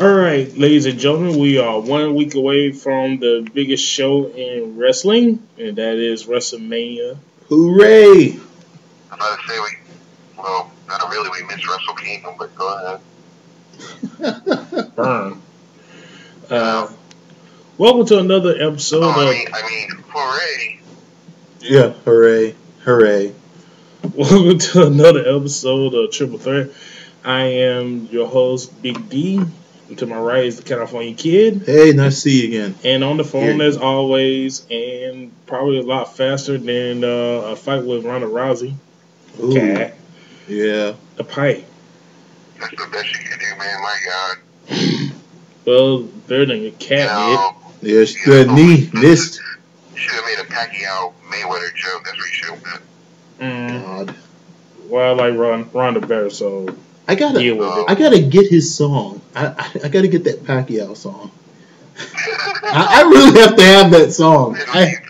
All right, ladies and gentlemen, we are 1 week away from the biggest show in wrestling, and that is Wrestlemania. Hooray! I'm about to say not really, we missed Wrestle Kingdom, but go ahead. Burn. Welcome to another episode of... hooray! Yeah, hooray. Hooray. Welcome to another episode of Triple Threat. I am your host, Big D. And to my right is the California Kid. Hey, nice to see you again. And on the phone, as always, and probably a lot faster than a fight with Ronda Rousey. Ooh. Cat. Yeah. The pipe. That's the best you can do, man. My God. Well, better than a cat did. Yeah, the knee missed. Should have made a Pacquiao Mayweather joke. That's what you should have done. God. Well, I like Ronda better, so I gotta get his song. I gotta get that Pacquiao song. I really have to have that song.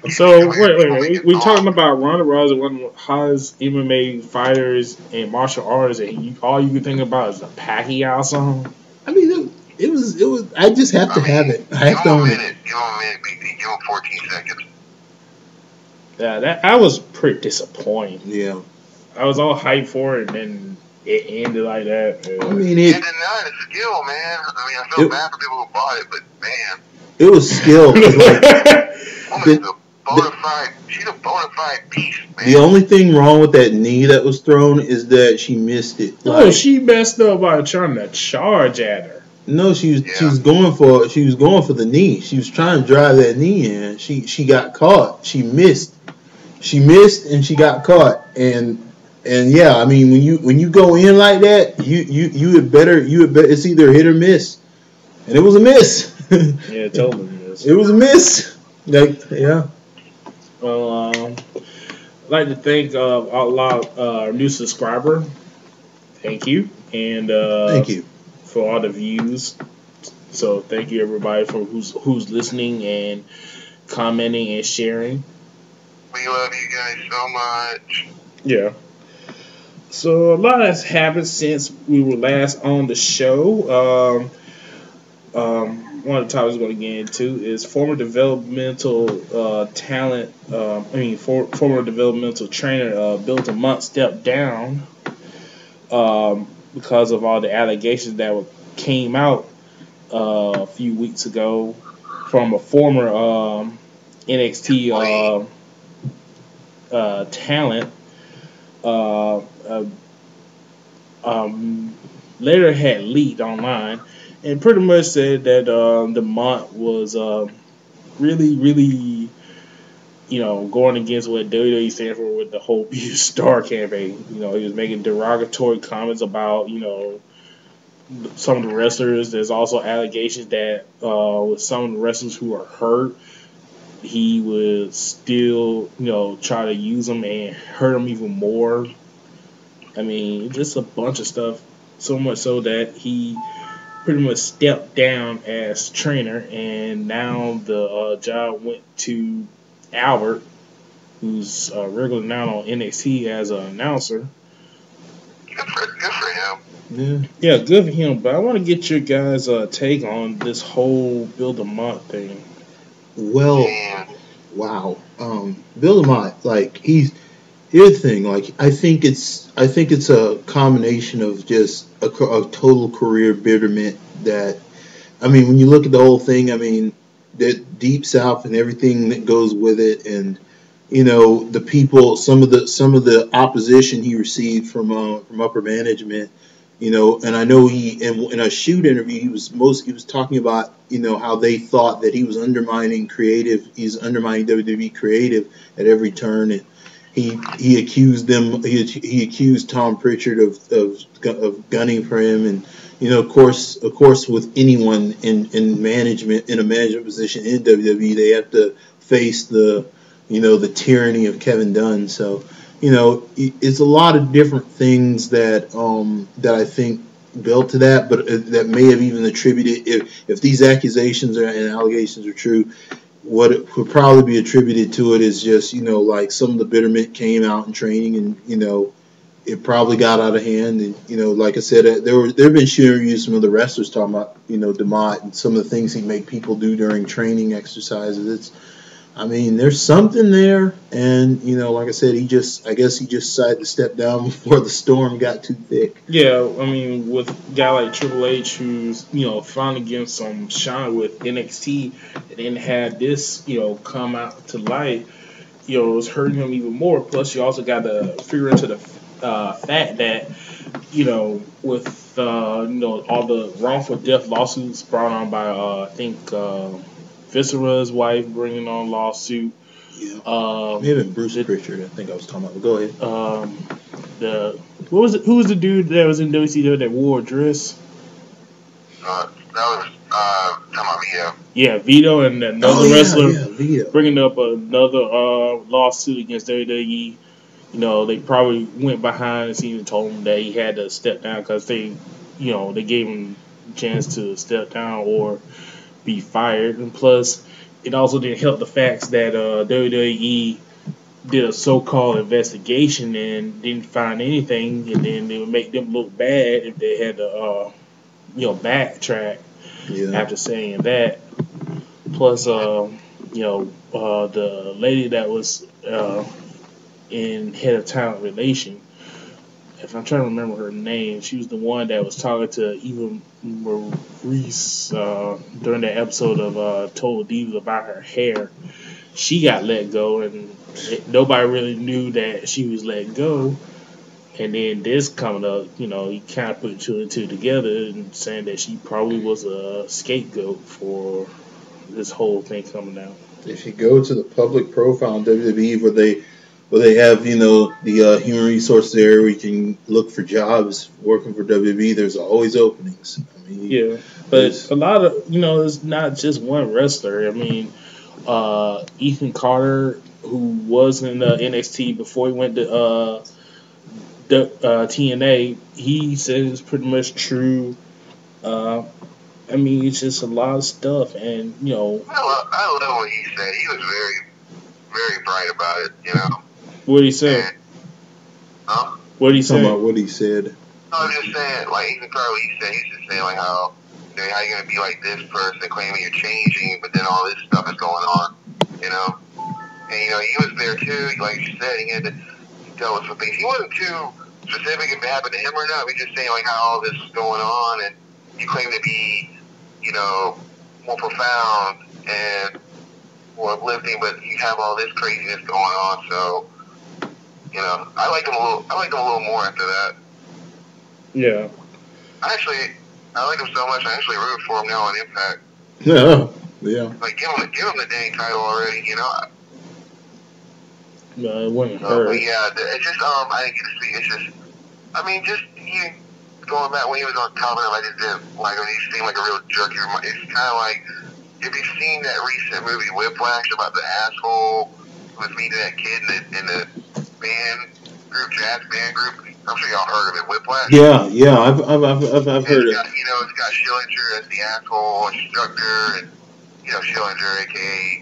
So wait. We're talking about Ronda Rousey, one of the hottest MMA fighters and martial artists, and all you can think about is a Pacquiao song. I mean, it was. I just have to have it. I have to own it. Give him a minute, BT. Give him 14 seconds. Yeah, I was pretty disappointed. Yeah, I was all hyped for it, and then it ended like that. I mean, it's skill, man. I feel bad for people who bought it, but man, it was skill. She's a bona fide beast, man. The only thing wrong with that knee that was thrown is that she missed it. She messed up by trying to charge at her. No, she was going for the knee. She was trying to drive that knee in. She got caught. She missed and she got caught. And yeah, I mean when you go in like that, you had better it's either hit or miss. And it was a miss. Yeah, totally miss. It was a miss. Yeah. Well, I'd like to thank our new subscriber. Thank you. And thank you for all the views. So thank you everybody for who's listening and commenting and sharing. We love you guys so much. Yeah. So a lot has happened since we were last on the show. One of the topics we're going to get into is former developmental former developmental trainer Bill DeMott stepped down because of all the allegations that came out a few weeks ago from a former NXT talent. Later had leaked online and pretty much said that DeMott was really going against what WWE stands for with the whole Be a Star campaign. He was making derogatory comments about some of the wrestlers. There's also allegations that with some of the wrestlers who are hurt, he would still try to use them and hurt them even more. I mean, just a bunch of stuff. So much so that he pretty much stepped down as trainer, and now the job went to Albert, who's regular now on NXT as an announcer. Good for him. Yeah, good for him. But I want to get your guys' take on this whole Bill DeMott thing. Well, wow, Bill DeMott, here's the thing. I think it's a combination of just a total career bitterment. That, I mean, when you look at the whole thing, I mean, that Deep South and everything that goes with it, and the people, some of the opposition he received from upper management, and I know in a shoot interview he was talking about how they thought that he was undermining WWE creative at every turn, and he accused them. He accused Tom Pritchard of gunning for him, and of course, with anyone in management, in a management position in WWE, they have to face the tyranny of Kevin Dunn. So it's a lot of different things that I think built to that, but that may have even attributed, if these accusations and allegations are true, what it could probably be attributed to it is just, some of the bitterment came out in training, and, it probably got out of hand. And like I said, there have been interviews some of the wrestlers talking about DeMott and some of the things he made people do during training exercises. There's something there, and like I said, I guess he just decided to step down before the storm got too thick. Yeah, with a guy like Triple H, who's finally getting some shine with NXT, and then had this come out to light, it's hurting him even more. Plus, you also got to figure into the fact that with all the wrongful death lawsuits brought on by I think Viscera's wife bringing on lawsuit. Yeah. Maybe Bruce Pritchard, I think I was talking about. Go ahead. Who was the dude that was in WCW that wore a dress? That was talking about Vito. Yeah, Vito and another wrestler Vito. Bringing up another lawsuit against WWE. They probably went behind the scenes and told him that he had to step down because they gave him a chance to step down or be fired. And plus, it also didn't help the facts that WWE did a so-called investigation and didn't find anything, and then it would make them look bad if they had to, backtrack after saying that. Plus, the lady that was in head of talent relation, if I'm trying to remember her name, she was the one that was talking to Eva Maurice during that episode of Total Divas about her hair. She got let go, and nobody really knew that she was let go. And then this coming up, he kind of put two and two together and saying that she probably was a scapegoat for this whole thing coming out. If you go to the public profile on WWE where they have, the human resource there where you can look for jobs working for WWE, there's always openings. Yeah, but a lot of, it's not just one wrestler. Ethan Carter, who was in NXT before he went to TNA, he said it's pretty much true. It's just a lot of stuff, and I love what he said. He was very, very bright about it. What did he say? What did he say? About what he said. I was just saying, like Ethan Carter, what he said. He's just saying like how you gonna be like this person claiming you're changing, but then all this stuff is going on. And he was there too. Like you said, he had to deal with some things. He wasn't too specific if it happened to him or not. He's just saying like how all this is going on, and you claim to be, more profound and more uplifting, but you have all this craziness going on. So, I like him a little more after that. Yeah. I like him so much. I actually root for him now on Impact. Yeah. Like give him the dang title already. No, it wouldn't hurt. But yeah, it's just I didn't get to see. It's just just even going back when he was on top of it, I just didn't like when he seemed like a real jerk. It's kind of like if you've seen that recent movie Whiplash about the asshole who was meeting that kid in the jazz band group. I'm sure y'all heard of it, Whiplash. Yeah, I've heard it. It's got Schillinger as the asshole instructor, and Schillinger, aka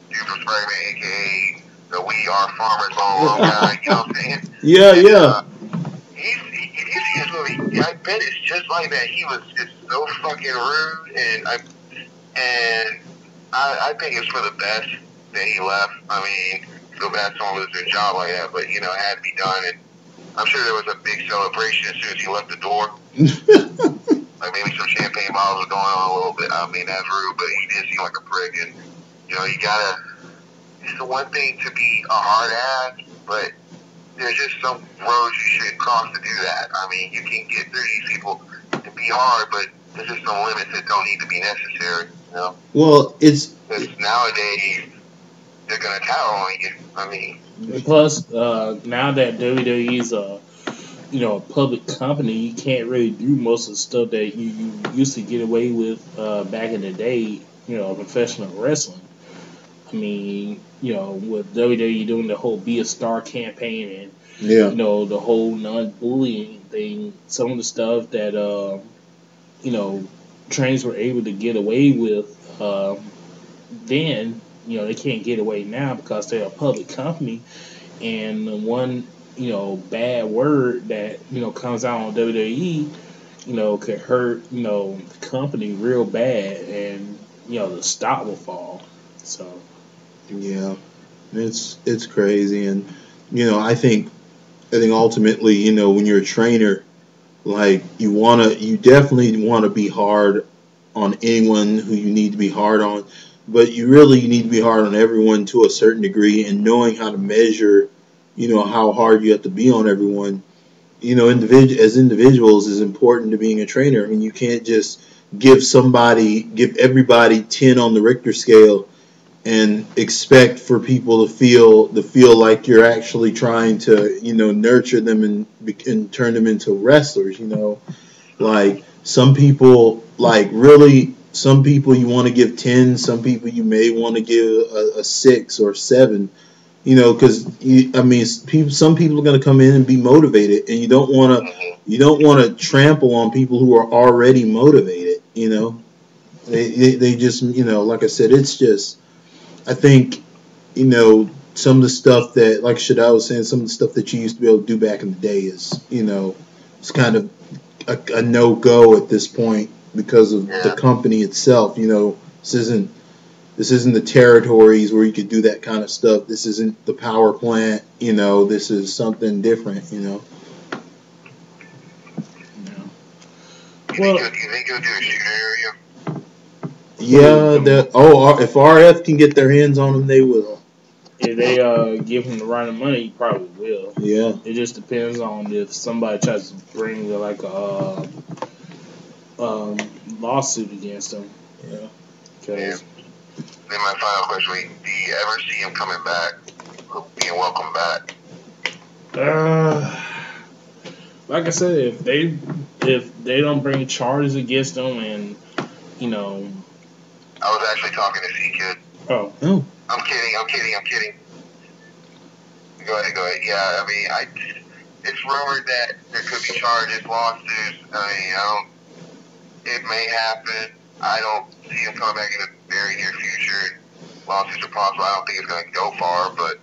Dude from Spider-Man, aka the We Are Farmers All guy. You know what I'm saying? Yeah. If you see this movie, I bet it's just like that. He was just so fucking rude, and I think it's for the best that he left. Feel bad someone loses their job like that, but it had to be done. And I'm sure there was a big celebration as soon as he left the door. Like maybe some champagne bottles were going on a little bit. That's rude, but he did seem like a prick. And you gotta. It's the one thing to be a hard ass, but there's just some roads you shouldn't cross to do that. You can get through these people to be hard, but there's just some limits that don't need to be necessary. Well, it's nowadays they're gonna towel on you. Plus, now that WWE's a public company, you can't really do most of the stuff that you used to get away with back in the day. Professional wrestling. With WWE doing the whole Be a Star campaign and the whole non-bullying thing, some of the stuff that trainers were able to get away with then, they can't get away now because they're a public company. And one bad word that comes out on WWE, could hurt the company real bad, and the stock will fall. So Yeah, it's crazy, and I think ultimately, when you're a trainer, like you definitely wanna be hard on anyone who you need to be hard on, but you need to be hard on everyone to a certain degree, and knowing how to measure, how hard you have to be on everyone, as individuals is important to being a trainer. I mean, you can't just give everybody 10 on the Richter scale and expect for people to feel like you're actually trying to nurture them and turn them into wrestlers. Like some people you want to give 10, some people you may want to give a 6 or 7. Because I mean, some people are going to come in and be motivated, and you don't want to trample on people who are already motivated. They just like I said, it's just I think some of the stuff that, like Shadal was saying, some of the stuff that you used to be able to do back in the day is it's kind of a no go at this point because of the company itself. This isn't the territories where you could do that kind of stuff. This isn't the power plant. This is something different. You think you'll do a shooter area? Yeah. If RF can get their hands on them, they will. if they give him the right amount of money, he probably will. Yeah. It just depends on if somebody tries to bring like a lawsuit against him. Yeah. Because Then my final question: do you ever see him coming back, being welcome back? like I said, if they don't bring charges against him, and I was actually talking to C-Kid. oh, I'm kidding. Go ahead. Yeah, I mean, it's rumored that there could be charges, lawsuits. It may happen. I don't see him coming back in the very near future. Lawsuits are possible. I don't think it's going to go far, but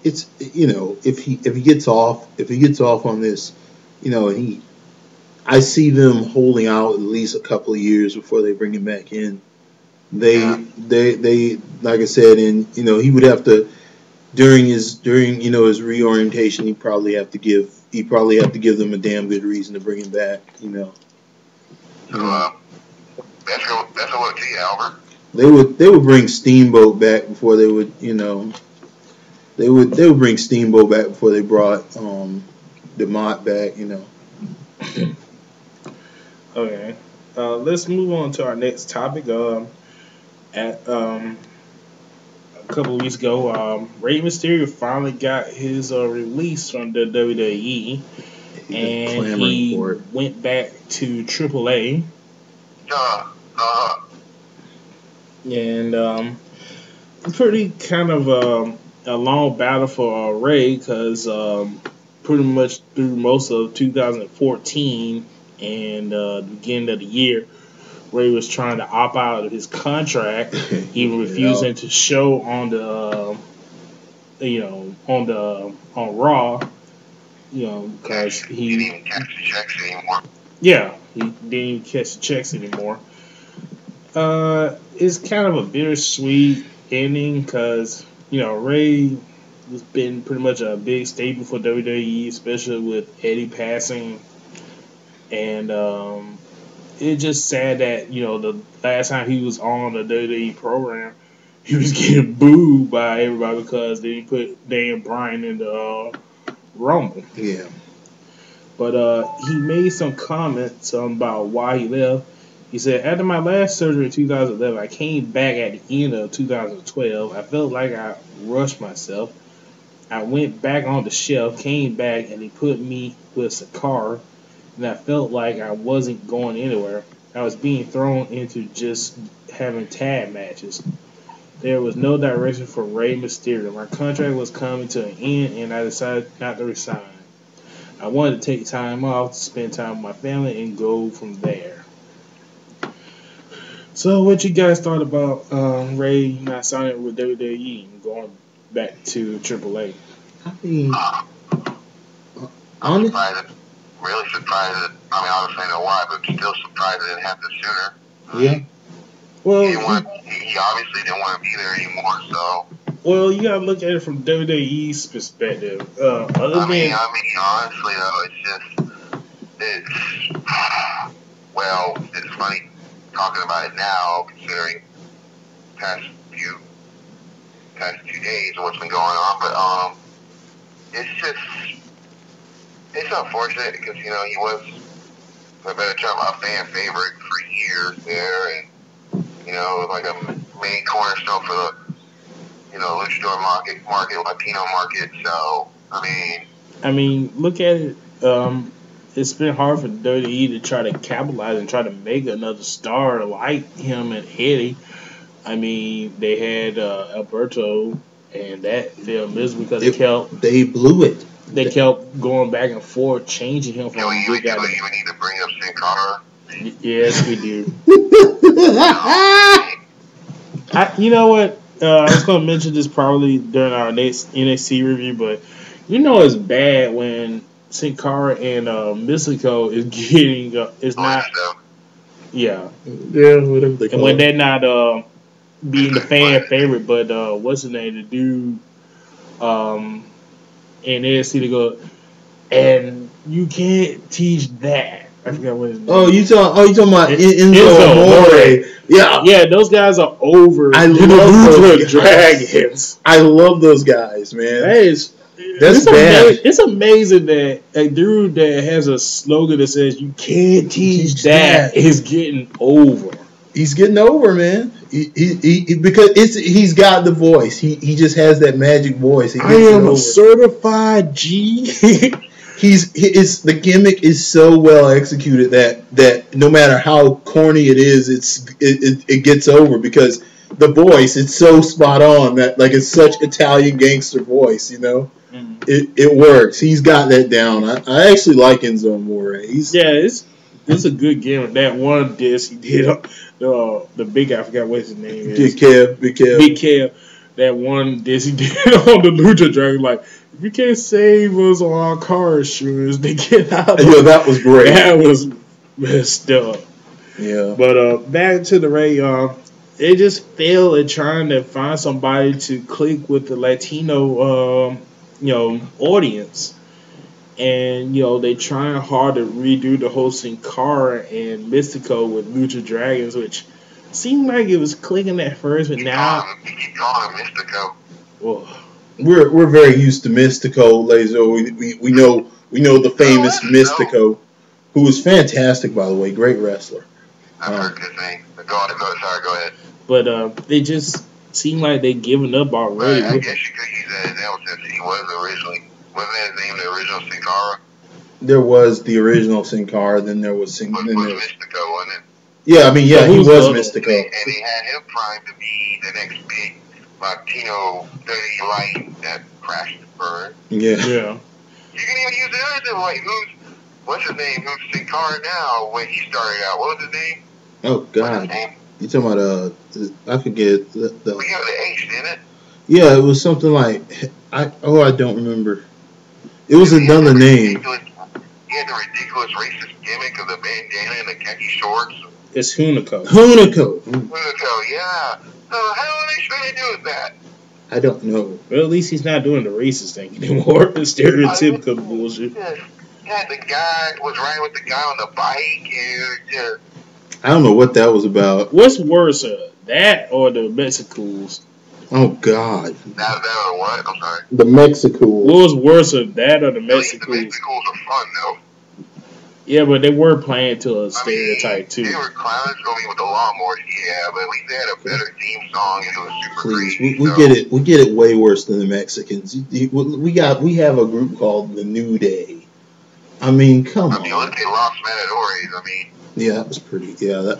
It's if he gets off on this, I see them holding out at least a couple of years before they bring him back in. They like I said, and he would have to during his reorientation. He'd probably have to give them a damn good reason to bring him back. So, that's a look to you, Albert. They would bring Steamboat back before they would they would bring Steamboat back before they brought DeMott back. okay. Let's move on to our next topic. At a couple of weeks ago, Rey Mysterio finally got his release from the WWE, and he went back to AAA. And pretty kind of a long battle for Rey, because pretty much through most of 2014 and the beginning of the year, Ray was trying to opt out of his contract. He was refusing to show on the on Raw, because he didn't even catch the checks anymore. Yeah, he didn't even catch the checks anymore. It's kind of a bittersweet ending, because Ray has been pretty much a big staple for WWE, especially with Eddie passing, and it's just sad that the last time he was on the WWE program, he was getting booed by everybody because they didn't put Dan Bryan in the Rumble. Yeah. But he made some comments about why he left. He said, after my last surgery in 2011, I came back at the end of 2012. I felt like I rushed myself. I went back on the shelf, came back, and they put me with Sakar, and I felt like I wasn't going anywhere. I was being thrown into just having tag matches. There was no direction for Rey Mysterio. My contract was coming to an end, and I decided not to resign. I wanted to take time off to spend time with my family and go from there. So, what you guys thought about Ray not signing with WWE and going back to AAA? I mean, I'm surprised. Really surprised that. I mean, obviously I know why, but still surprised it didn't happen sooner. Yeah. Well, he obviously didn't want to be there anymore. So. Well, you gotta look at it from WWE's perspective. I mean, honestly though, it's well, it's funny talking about it now, considering past few days of what's been going on. But it's unfortunate because he was, for a better term, a fan favorite for years there, and like a main cornerstone for the luchador market, Latino market. So I mean, look at it. It's been hard for WWE to try to capitalize and try to make another star like him and Eddie. I mean, they had Alberto, and that failed miserably because they blew it. They kept going back and forth, changing him from a good guy. Do we even need to bring up Sin Cara? Yes, we do. You know what? I was going to mention this probably during our next NXT review, but it's bad when Sin Cara and Mystico is getting it's not. Yeah, whatever they call and when they're not being the fan favorite, but what's his name? The dude in NXT to go, and you can't teach that. I forgot what his name. You talking about Enzo Amore? Yeah, those guys are over. I love those Dragons. I love those guys, man. That's bad. It's amazing that a dude that has a slogan that says "You can't teach that" is getting over. He's getting over, man. He because he's got the voice. He just has that magic voice. I am a certified G. The gimmick is so well executed that no matter how corny it is, it gets over because the voice, it's so spot on that it's such Italian gangster voice, Mm-hmm. It works. He's got that down. I actually like Enzo Amore. It's a good gimmick. That one disc he did the big guy, I forgot what his name is. Big Kev. That one disc he did on the Lucha Dragon, like, if you can't save us on our car insurance, they get out of Yeah, that was great. That was messed up. Yeah. But back to the Ray, they just failed at trying to find somebody to click with the Latino audience. And, they trying hard to redo the whole Sin Cara and Mystico with Lucha Dragons, which seemed like it was clicking at first, but now... You keep calling him Mystico. Well, we're very used to Mystico, Lazo. We know the famous Mystico, who was fantastic, by the way, great wrestler. I've heard his name. Go ahead. But they just seem like they're giving up already. Right, I guess you could use that example since he was originally... Wasn't that his name, the original Sin Cara? There was the original Sin Cara, then there was Sin... Was Mystico, wasn't it? Yeah, he was Mystico. And they had him primed to be the next big Latino dirty light that crashed and burned. Yeah. You can even use the other thing, what's his name? Who's Sin Cara now when he started out? What was his name? Oh, God. You talking about, I forget. We got the H, didn't it? Yeah, it was something like, I don't remember. It was another name. He had the ridiculous racist gimmick of the bandana and the khaki shorts. It's Hunico, yeah. So how are they trying to do with that? I don't know. Well, at least he's not doing the racist thing anymore. The stereotypical bullshit. Yeah, the guy was riding with the guy on the bike, and I don't know what that was about. What's worse, that or the Mexicals? Oh, God. That or what? I'm sorry. The Mexicals. What was worse, that or the Mexicals? The Mexicals are fun, though. Yeah, but they were playing to a stereotype, too. They were clowns going with the lawnmowers, yeah, but at least they had a better theme song, and it was super Please, crazy. we get it way worse than the Mexicans. We have a group called the New Day. I mean, come on. Look at Los Matadores, Yeah, that was pretty bad. They're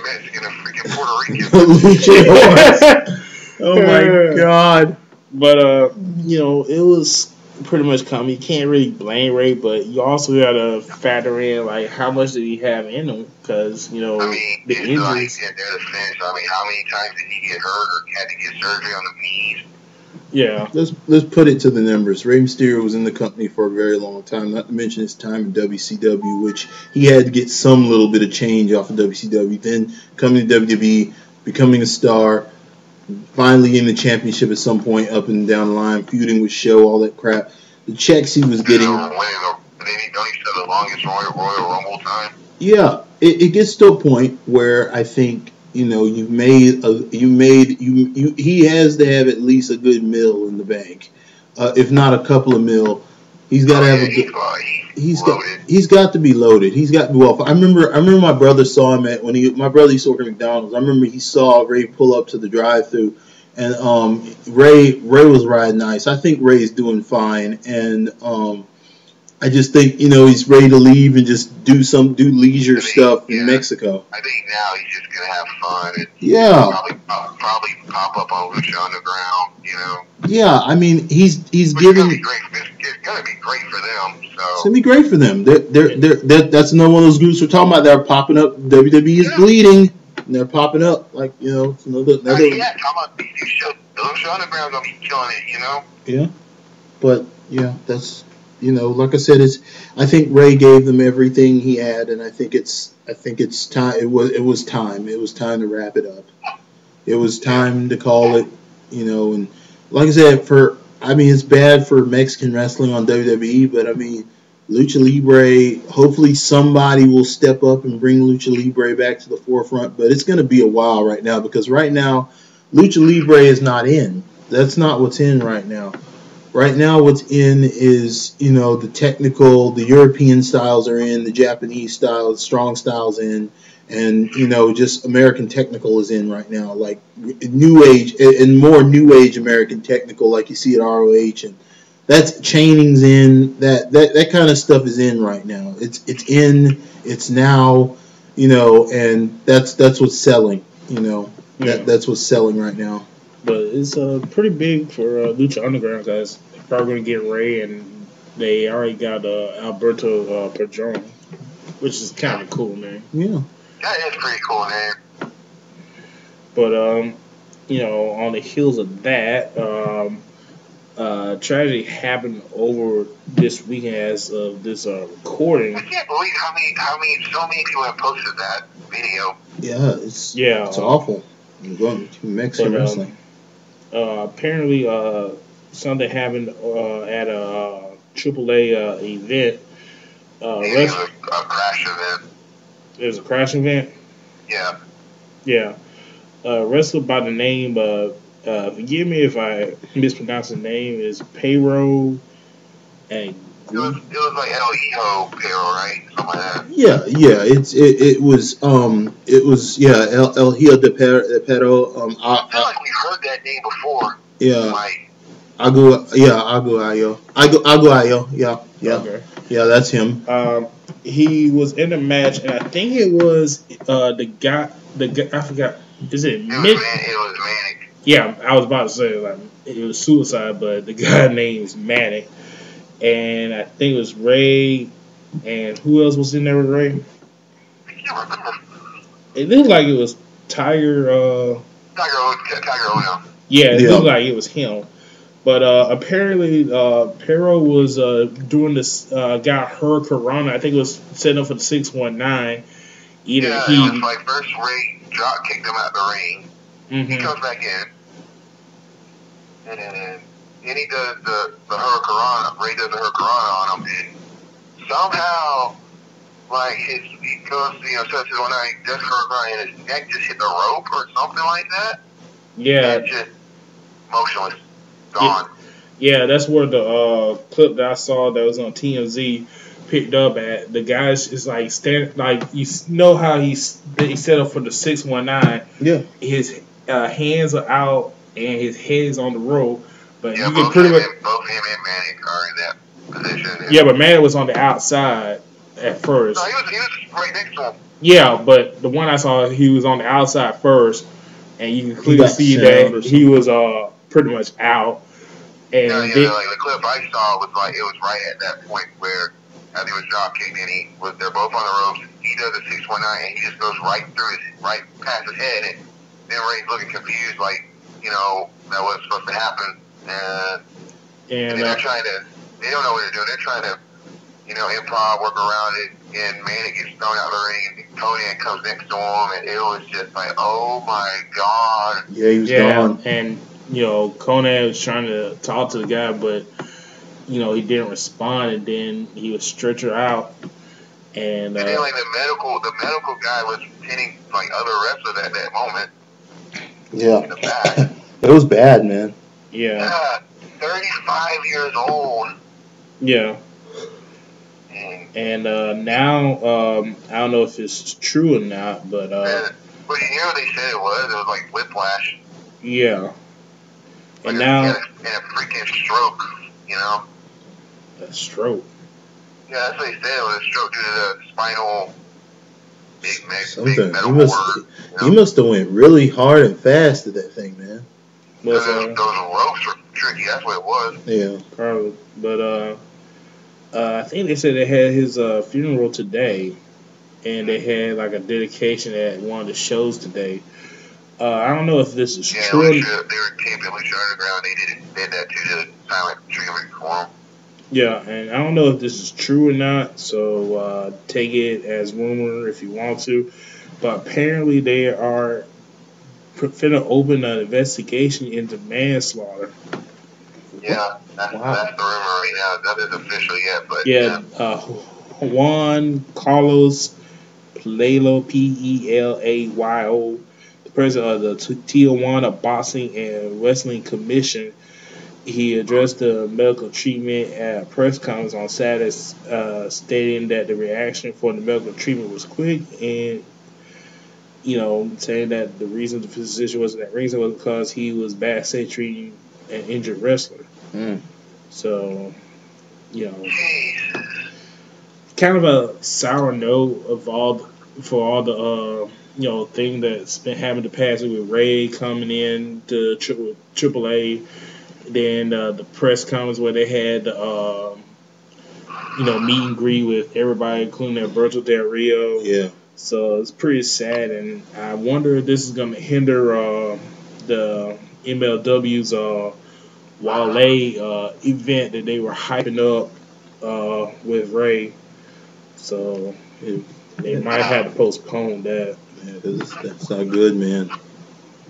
Mexican and freaking Puerto Rican. Oh my God! But it was pretty much coming. You can't really blame Ray, but you also gotta factor in like how much did he have in him? Because the injuries. Like, they're the finish. How many times did he get hurt or had to get surgery on the knees? Yeah. Let's put it to the numbers. Rey Mysterio was in the company for a very long time. Not to mention his time in WCW, which he had to get some little bit of change off of WCW. Then coming to WWE, becoming a star, finally in the championship at some point up and down the line, feuding with Show, all that crap. The checks he was getting. Don't he still the longest Royal Rumble time? Yeah, it gets to a point where I think he has to have at least a good mil in the bank, if not a couple of mil. He's got to have a good. He's got to be loaded. He's got to be off. I remember my brother saw him my brother used to work at McDonald's. I remember he saw Ray pull up to the drive-thru, and Ray was riding nice. I think Ray's doing fine, and I just think, he's ready to leave and just do leisure stuff in Mexico. I think now he's just going to have fun. And probably pop up on Lucha Underground, Yeah, I mean, he's giving. It's going to be great for them. So. It's going to be great for them. That's another one of those groups we're talking about. They're popping up. WWE is bleeding. And they're popping up it's another. Yeah, Lucha Underground going to be killing it, Yeah, but that's. Like I said, I think Ray gave them everything he had, and I think it's time. It was time. It was time to wrap it up. It was time to call it. And like I said, it's bad for Mexican wrestling on WWE, but I mean, Lucha Libre. Hopefully, somebody will step up and bring Lucha Libre back to the forefront. But it's going to be a while right now because right now, Lucha Libre is not in. That's not what's in right now. Right now, what's in is, the European styles are in, the Japanese styles, strong styles in, and, just American technical is in right now, like New Age, and more New Age American technical like you see at ROH, and that's chaining's in, that kind of stuff is in right now. It's in, it's now, and that's what's selling, that's what's selling right now. But it's pretty big for Lucha Underground guys. They're probably going to get Ray, and they already got Alberto Padron, which is kind of cool, man. Yeah. That is pretty cool, man. But, on the heels of that, tragedy happened over this weekend as of this recording. I can't believe so many people have posted that video. Yeah, it's awful. You're going to Mexican wrestling. Apparently, something happened at a AAA event. It was a crash event. It was a crash event? Yeah. Yeah. Wrestler by the name of, forgive me if I mispronounce the name, is Payroll. And it was like El Hijo Payroll, right? Something like that. Yeah. It was El Hijo de Pero. I feel like we heard that name before. Yeah. Aguayo. Yeah. Okay. Yeah, that's him. He was in the match, and I think it was the guy. I forgot. Is it? It was Manic. Yeah, I was about to say it was Suicide, but the guy name is Manic, and I think it was Ray, and who else was in there with Ray? I can't remember. It looked like it was Tiger. Tiger Ono. Yeah, it looked like it was him. But apparently, Pero was doing this, got her Corona. I think it was setting up for the 619. It was like first Ray drop kicked him out the ring. Mm-hmm. He comes back in. And then he does the Hurricanrana. Ray does the Hurricanrana on him. And somehow, like, he goes, says his one night, does Hurricanrana, and his neck just hit the rope or something like that. Yeah. And just motionless. Gone. Yeah, that's where the clip that I saw that was on TMZ picked up at. The guys is like you know how he set up for the 619. Yeah, his hands are out and his head's on the rope, but yeah, you can pretty much both him and Manic are in that position. Yeah, but Manic was on the outside at first. No, he was right next to him. Yeah, but the one I saw, he was on the outside first, and you can clearly see that he was pretty much out. And like the clip I saw was like it was right at that point where as he was drop kicked and they're both on the ropes. He does a 619 and he just goes right past his head, and then Ray's looking confused, like that wasn't supposed to happen. And they're trying to, they don't know what they're doing. They're trying to, improv, work around it, and man, it gets thrown out of the ring, and Conan comes next to him, and it was just like, oh my god. Yeah, he was gone. And Conan was trying to talk to the guy, but he didn't respond, and then he would stretch her out. And then like the medical guy was hitting like other wrestlers at that moment. Yeah. It was bad, man. Yeah. 35 years old. Yeah. And now, I don't know if it's true or not, but what they said it was like whiplash. Yeah. And like now and a freaking stroke, A stroke. Yeah, that's what he said. It was a stroke due to the spinal something. He must have went really hard and fast at that thing, man. Those ropes were tricky. That's what it was. Yeah, probably. But I think they said they had his funeral today, and they had like a dedication at one of the shows today. I don't know if this is true. They were taping Lucha Underground. They did that to the silent treatment for him. Yeah, and I don't know if this is true or not, so take it as rumor if you want to. But apparently they are finna open an investigation into manslaughter. Yeah, that's the rumor right now. That isn't official yet, but yeah. Juan Carlos Pelayo, Pelayo, the president of the Tijuana Boxing and Wrestling Commission, he addressed the medical treatment at a press conference on Saturday, stating that the reaction for the medical treatment was quick, and saying that the reason the physician wasn't at ringside was because he was backstage treating an injured wrestler. So, kind of a sour note for all the thing that's been happening the past week with Ray coming in to AAA. Then the press conference where they had meet and greet with everybody, including Alberto Del Rio. Yeah. So it's pretty sad, and I wonder if this is going to hinder the MLW's Wale event that they were hyping up with Ray. So they might have to postpone that. Yeah, that's not good, man.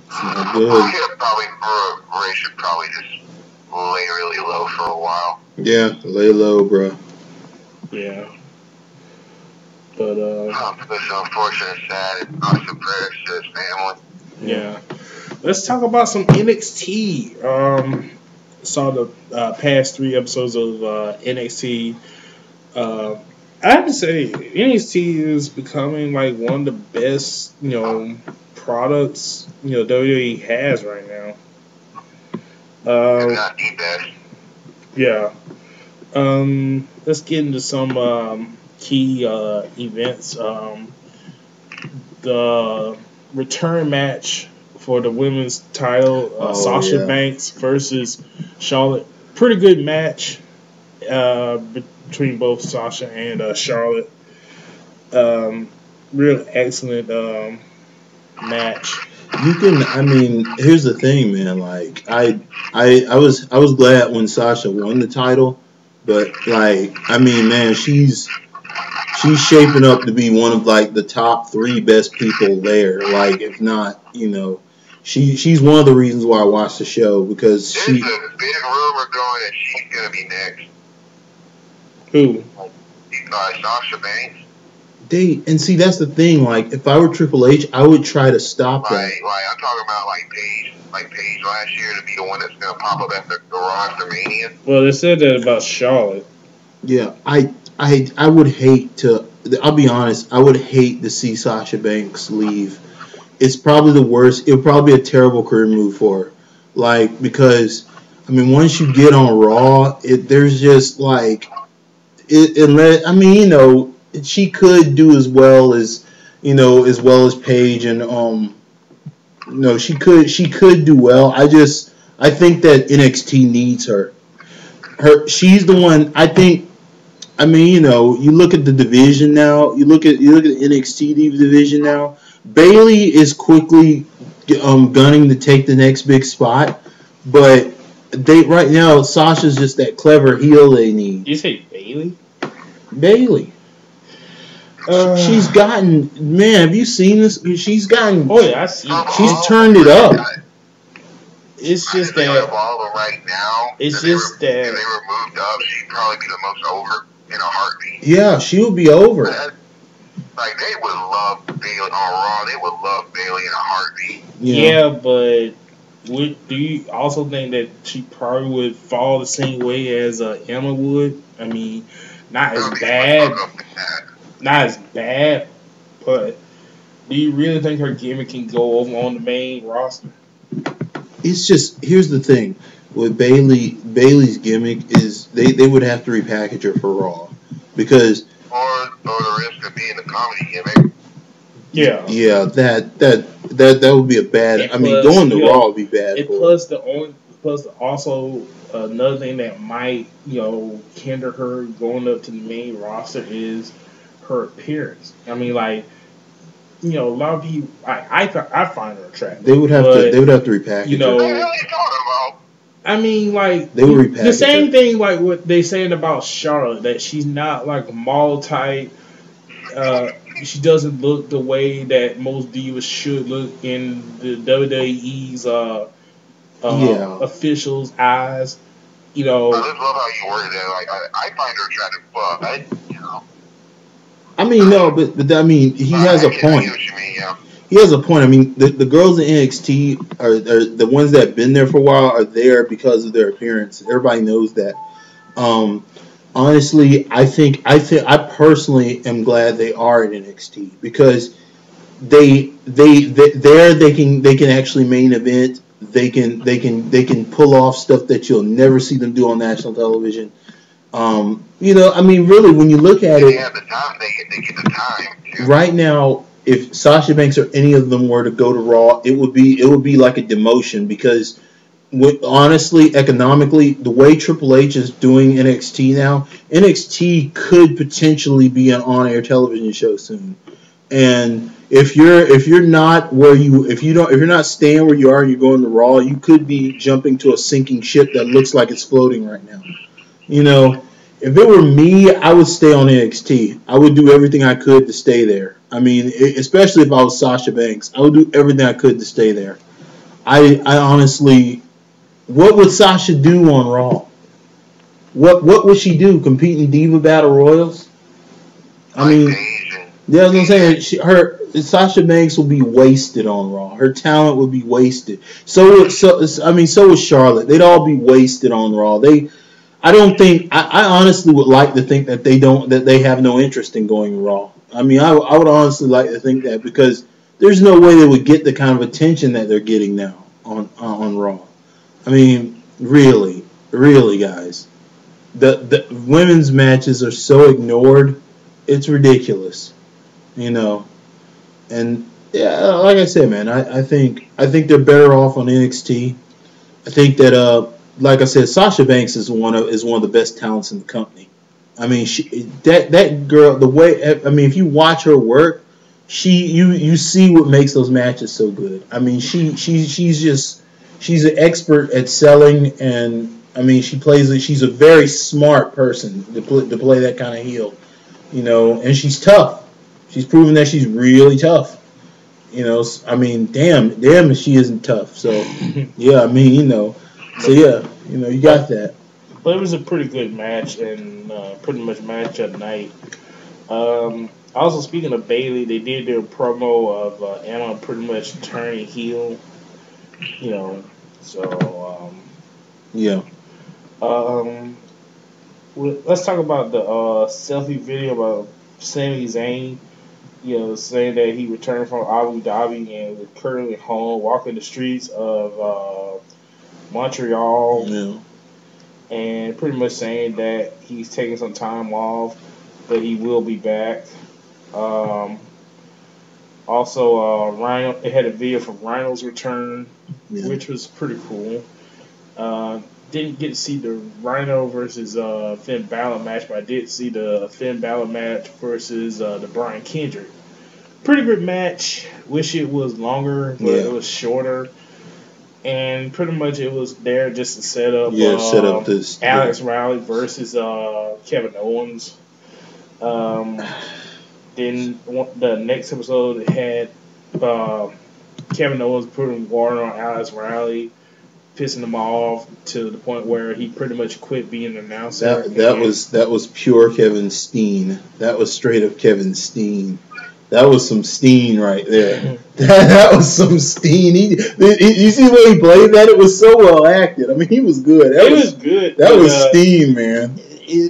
It's not good. Ray should probably just lay really low for a while. Yeah, lay low, bro. Yeah. But it's unfortunate, sad, and awesome prayers to his family. Yeah. Let's talk about some NXT. Saw the past 3 episodes of NXT. I have to say, NXT is becoming like one of the best, products, WWE has right now. Not the best. Yeah. Let's get into some key events. The return match for the women's title, Sasha Banks versus Charlotte. Pretty good match between both Sasha and Charlotte. Real excellent match. Here's the thing, man. Like, I was glad when Sasha won the title, but man, she's shaping up to be one of like the top 3 best people there. Like, if not, she's one of the reasons why I watched the show, because there's a big rumor going that she's gonna be next. Who? Sasha Banks. See, that's the thing. Like, if I were Triple H, I would try to stop that. I'm talking about Paige last year to be the one that's gonna pop up after Wrestlemania. Well, they said that about Charlotte. Yeah, I would hate to. I'll be honest. I would hate to see Sasha Banks leave. It's probably the worst. It would probably be a terrible career move for her. Like, because once you get on Raw, there's just like she could do as well as Paige, and she could do well. I think that NXT needs her. She's the one. I think. You look at the division now. You look at the NXT division now. Bayley is quickly gunning to take the next big spot, but right now Sasha's just that clever heel they need. You say Bailey? Bailey. She's gotten, man, have you seen this? She's gotten. Oh yeah, I see. She's turned it up. It's just that. Right now, it's just that. If they were moved up, she'd probably be the most over in a heartbeat. Yeah, she would be over. Like they would love Bailey on Raw. They would love Bailey in a heartbeat. Yeah, but do you also think that she probably would fall the same way as Emma would? I mean, not as bad, but do you really think her gimmick can go over on the main roster? It's just, here's the thing with Bailey's gimmick is they would have to repackage her for Raw because or the risk of being a comedy gimmick. Yeah, that would be a bad. And I mean, going to Raw would be bad. And plus also another thing that might hinder her going up to the main roster is her appearance. I mean, like, a lot of people, I find her attractive. They would have to repackage her. I mean, like, they would repackage the same thing like what they saying about Charlotte, that she's not like a model type. She doesn't look the way that most divas should look in the WWE's officials' eyes. I just love how you worded that. Like, I find her attractive, but I mean, no, but I mean, he has a point. I get what you mean, yeah. He has a point. I mean, the girls in NXT are the ones that have been there for a while are there because of their appearance. Everybody knows that. Honestly, I personally am glad they are at NXT because they can actually main event. They can pull off stuff that you'll never see them do on national television. I mean, really, when you look at it, they have the time. They get the time. Too. Right now, if Sasha Banks or any of them were to go to Raw, it would be like a demotion because, honestly, economically, the way Triple H is doing NXT now, NXT could potentially be an on-air television show soon. And if you're not staying where you are and you're going to Raw, you could be jumping to a sinking ship that looks like it's floating right now. If it were me, I would stay on NXT. I would do everything I could to stay there. I mean, especially if I was Sasha Banks, I would do everything I could to stay there. I honestly, what would Sasha do on Raw? What would she do? Compete in Diva Battle Royals? I mean, that's what I'm saying. Sasha Banks will be wasted on Raw. Her talent would be wasted. So would Charlotte. They'd all be wasted on Raw. I honestly would like to think that they have no interest in going Raw. I mean, I would honestly like to think that because there's no way they would get the kind of attention that they're getting now on Raw. I mean, really, guys, the women's matches are so ignored, it's ridiculous, And yeah, like I said, man, I think they're better off on NXT. I think that like I said, Sasha Banks is one of the best talents in the company. I mean, that girl, the way, I mean, if you watch her work, you see what makes those matches so good. I mean, she's an expert at selling, and I mean, she's a very smart person to play that kind of heel, and she's tough. She's proven that she's really tough. I mean, damn if she isn't tough. So yeah, I mean, so yeah, you got that. But it was a pretty good match and pretty much match of the night. Also, speaking of Bailey, they did their promo of Emma pretty much turning heel. So yeah. Let's talk about the selfie video about Sami Zayn. Saying that he returned from Abu Dhabi and was currently home, walking the streets of Montreal. Yeah. And pretty much saying that he's taking some time off, but he will be back. Also, Rhino, it had a video from Rhino's return, which was pretty cool. Didn't get to see the Rhino versus Finn Balor match, but I did see the Finn Balor match versus the Brian Kendrick. Pretty good match. Wish it was longer, but it was shorter. and pretty much it was there just to set up set up this Alex Riley versus Kevin Owens. Then the next episode had Kevin Owens putting water on Alex Riley, pissing him off to the point where he pretty much quit being an announcer. That was pure Kevin Steen. That was straight up Kevin Steen. That was some Steen right there. that was some Steen. You see the way he played that? It was so well acted. I mean, he was good. That was good. That was Steen, man.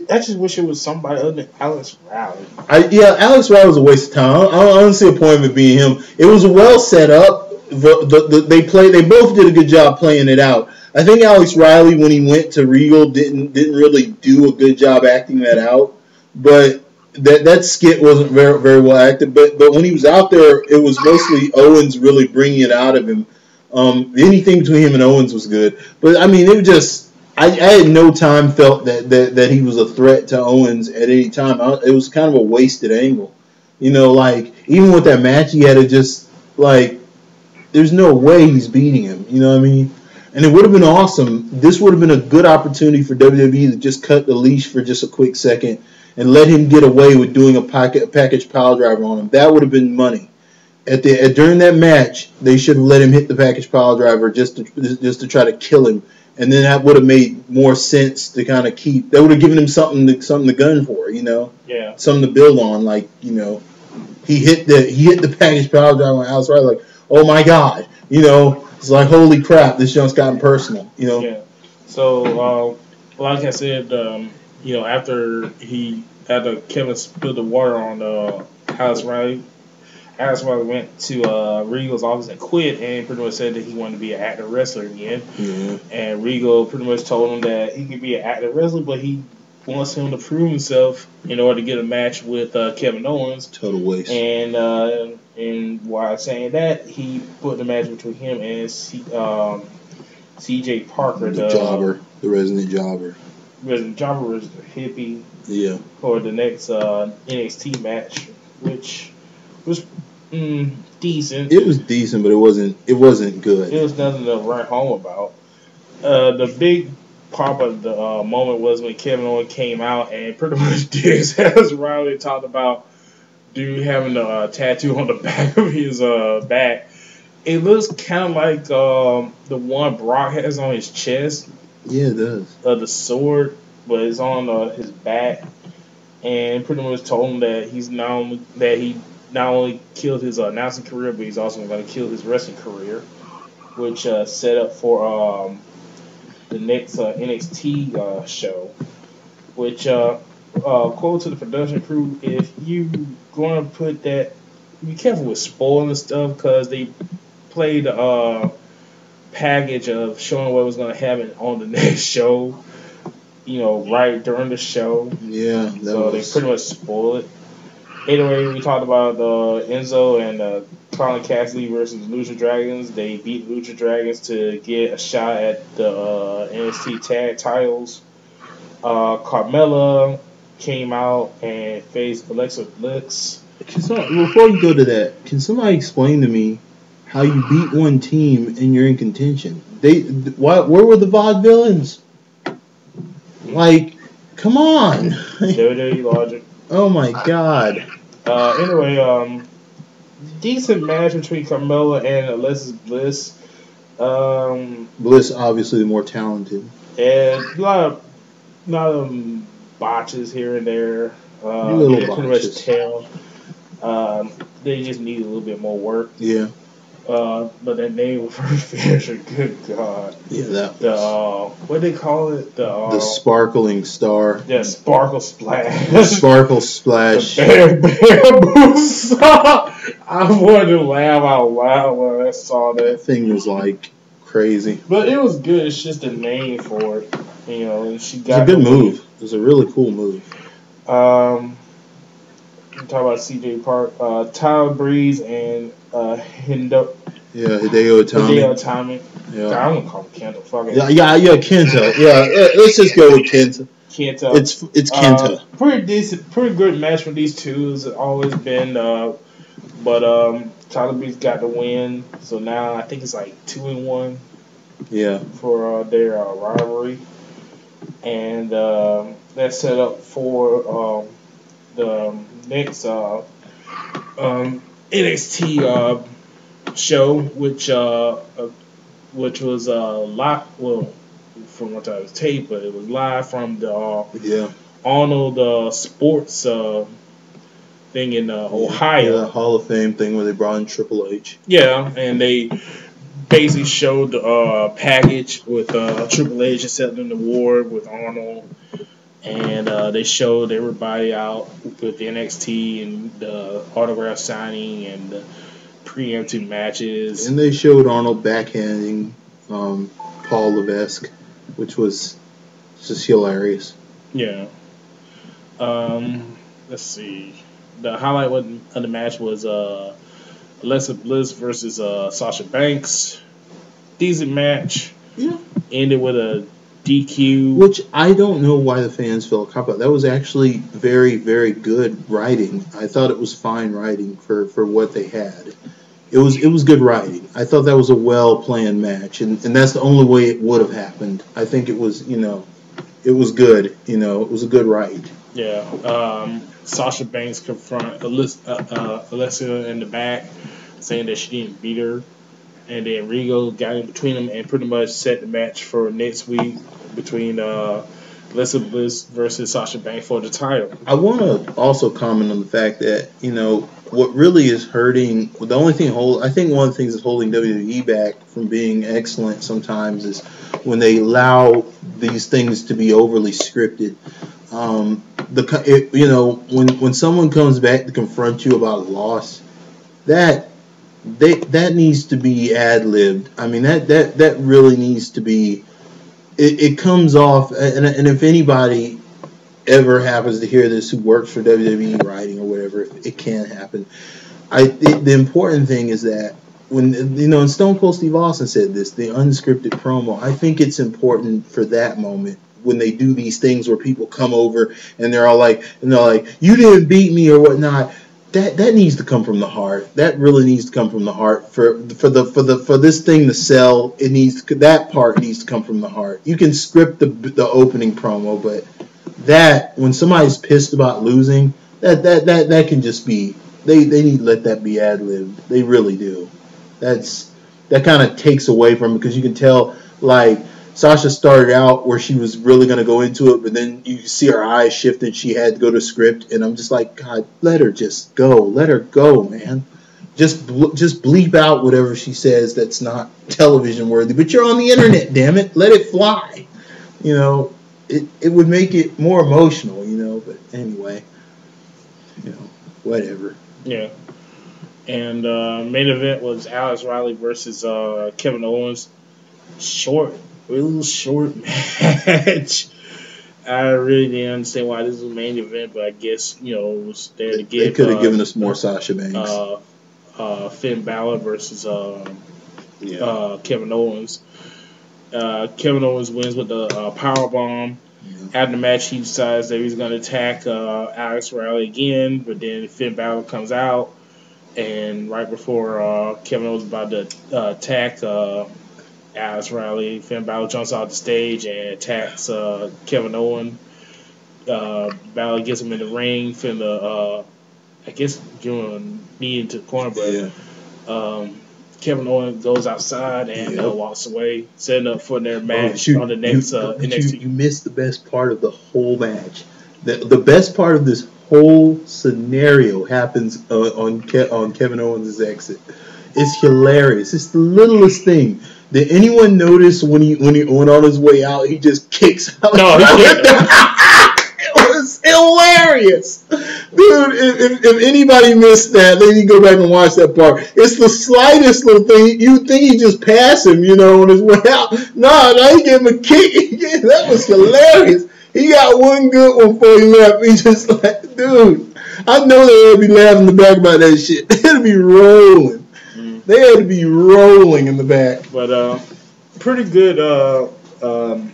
I just wish it was somebody other than Alex Riley. Alex Riley was a waste of time. I don't see a point of it being him. It was well set up. They both did a good job playing it out. I think Alex Riley, when he went to Regal, didn't really do a good job acting that out. But that skit wasn't very, very well acted. But when he was out there, it was mostly Owens really bringing it out of him. Anything between him and Owens was good. But I mean, it was just. I had no time felt that he was a threat to Owens at any time. It was kind of a wasted angle. You know, like, even with that match, he had to just, like, there's no way he's beating him. You know what I mean? And it would have been awesome. This would have been a good opportunity for WWE to just cut the leash for just a quick second and let him get away with doing a package pile driver on him. That would have been money. During that match, they should have let him hit the package pile driver just to try to kill him. And then that would have made more sense to kind of keep. That would have given him something to gun for, you know. Yeah. Something to build on, like, you know, he hit the package power drive on Alex Riley, like, oh my God, you know, it's like, holy crap, this junk's gotten personal, you know. Yeah. So like I said, you know, after Kevin spilled the water on Alex Riley went to Regal's office and quit, and pretty much said that he wanted to be an active wrestler again. Mm-hmm. And Regal pretty much told him that he could be an active wrestler, but he wants him to prove himself in order to get a match with Kevin Owens. Total waste. And while saying that, he put the match between him and C.J. Parker, the resident jobber. Resident jobber was the hippie. Yeah. For the next NXT match, which was decent. It was decent, but it wasn't good. It was nothing to write home about. The big pop of the moment was when Kevin Owens came out and pretty much did as Riley talked about, dude having a tattoo on the back of his back. It looks kind of like the one Brock has on his chest. Yeah, it does. The sword, but it's on his back, and pretty much told him that he not only killed his announcing career, but he's also going to kill his wrestling career, which set up for the next NXT show. Which, quote to the production crew, if you going to put that, be careful with spoiling stuff, because they played a package of showing what was going to happen on the next show, you know, right during the show. Yeah, they pretty much spoiled it. Anyway, we talked about Enzo and Colin Cassidy versus Lucha Dragons. They beat Lucha Dragons to get a shot at the NXT tag titles. Carmella came out and faced Alexa Bliss. Before you go to that, can somebody explain to me how you beat one team and you're in contention? Where were the Vaudevillains? Like, come on. WWE logic. Oh my God. Anyway, decent match between Carmella and Alexa Bliss. Bliss, obviously, the more talented. And a lot of botches here and there. Little you can botches. pretty much tell. They just need a little bit more work. Yeah. But that name for finisher, good God. Yeah, that was. What do they call it? The sparkling star. Yeah, sparkle splash. The sparkle splash. The I wanted to laugh out loud when I saw that. That thing was like crazy. But it was good. It's just a name for it, you know. And she got. It's a good move. It was a really cool move. Talk about CJ Park, Tyler Breeze, and Hideo Itami. Yeah. I'm gonna call him Kenta. Fuck it. Yeah, Kenta. Yeah, let's just go with Kenta. Kenta. It's Kenta. Pretty decent, pretty good match for these two. It's always been, but Tyler Breeze got the win, so now I think it's like 2-1. Yeah. for their rivalry, and that's set up for the next NXT show, which was live. Well, from what I was taped, but it was live from the Yeah. Arnold Sports thing in Yeah, Ohio. Hall of Fame thing where they brought in Triple H. Yeah, and they basically showed the package with Triple H accepting the award with Arnold, and they showed everybody out with NXT and the autograph signing and the preemptive matches. And they showed Arnold backhanding Paul Levesque, which was just hilarious. Yeah. Let's see. The highlight of the match was Alexa Bliss versus Sasha Banks. Decent match. Yeah. Ended with a DQ. Which I don't know why the fans felt cop out. That was actually very, very good writing. I thought it was fine writing for what they had. It was good writing. I thought that was a well planned match, and that's the only way it would have happened. I think it was it was good. It was a good write. Yeah. Sasha Banks confront Alexa in the back, saying that she didn't beat her. And then Rigo got in between them and pretty much set the match for next week between Alexa Bliss versus Sasha Banks for the title. I want to also comment on the fact that what really is hurting. The only thing I think one of the things that's holding WWE back from being excellent sometimes is when they allow these things to be overly scripted. When someone comes back to confront you about a loss, that needs to be ad-libbed. I mean, that really needs to be. It comes off, and if anybody ever happens to hear this who works for WWE writing or whatever, it can happen. The important thing is that when and Stone Cold Steve Austin said this, the unscripted promo. I think it's important for that moment when they do these things where people come over and they're like, you didn't beat me or whatnot. That needs to come from the heart. That really needs to come from the heart for this thing to sell. That part needs to come from the heart. You can script the opening promo, but that when somebody's pissed about losing, that can just be they need to let that be ad libbed. They really do. That kind of takes away from it because you can tell like Sasha started out where she was really going to go into it, but then you see her eyes shifted. She had to go to script, and I'm just like, God, let her just go. Let her go, man. Just bleep out whatever she says that's not television worthy. But you're on the internet, damn it. Let it fly. It would make it more emotional, But anyway, whatever. Yeah. And main event was Alex Riley versus Kevin Owens. Real short match. I really didn't understand why this was the main event, but I guess it was there to give. They could have given us more Sasha Banks. Finn Balor versus Kevin Owens. Kevin Owens wins with the power bomb. Yeah. After the match, he decides that he's going to attack Alex Riley again, but then Finn Balor comes out, and right before Kevin Owens is about to attack Alex Riley, Finn Balor jumps off the stage and attacks Kevin Owens. Balor gets him in the ring, finna I guess doing knee into the corner, but Kevin Owens goes outside and walks away, setting up for their match on the next NXT. You missed the best part of the whole match. The best part of this whole scenario happens on Kevin Owens' exit. It's hilarious. It's the littlest thing. Did anyone notice when he went on his way out, he just kicks out? No, he kicked him. It was hilarious. Dude, if anybody missed that, then you go back and watch that part. It's the slightest little thing. You think he just passed him, on his way out. No, he gave him a kick. That was hilarious. He got one good one before he left. He just like, dude, I know they would be laughing in the back about that shit. They'd be rolling. They had to be rolling in the back. But pretty good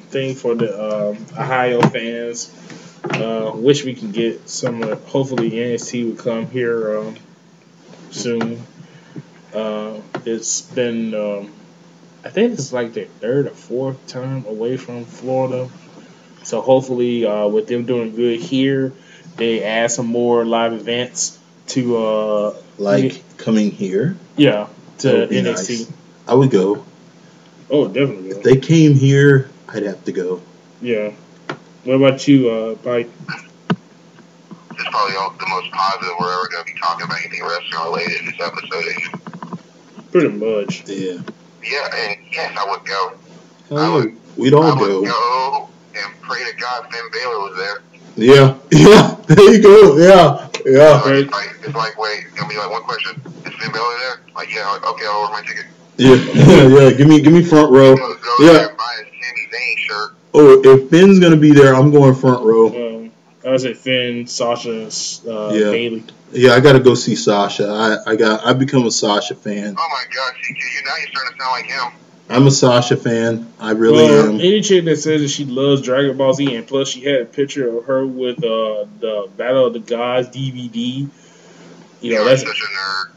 thing for the Ohio fans. Wish we can get some. Hopefully NXT will come here soon. It's been I think it's like their third or fourth time away from Florida. So hopefully, with them doing good here, they add some more live events to Like coming here, yeah, that to would be NXT. nice. I would go. Oh, definitely. If they came here, I'd have to go. Yeah. What about you, Mike? It's probably the most positive we're ever going to be talking about anything wrestling related in this episode. Pretty much. Yeah. Yeah, and yes, I would go. Hell yeah. We'd all I go. would go and pray to God Finn Balor was there. Yeah. Yeah. There you go. Yeah. Yeah. It's like, wait, it's going to be like one question. Is Finn Balor there? Like, yeah, okay, I'll order my ticket. Yeah. Yeah. Give me front row. Go Yeah. there and buy a Sami Zayn shirt. Oh, if Finn's gonna be there, I'm going front row. I was at Finn, Sasha, Yeah. Bailey. Yeah, I gotta go see Sasha. I've become a Sasha fan. Oh my God, CQ, now you're starting to sound like him. I'm a Sasha fan. I really am. Any chick that says that she loves Dragon Ball Z, and plus she had a picture of her with the Battle of the Gods DVD. You're such a nerd.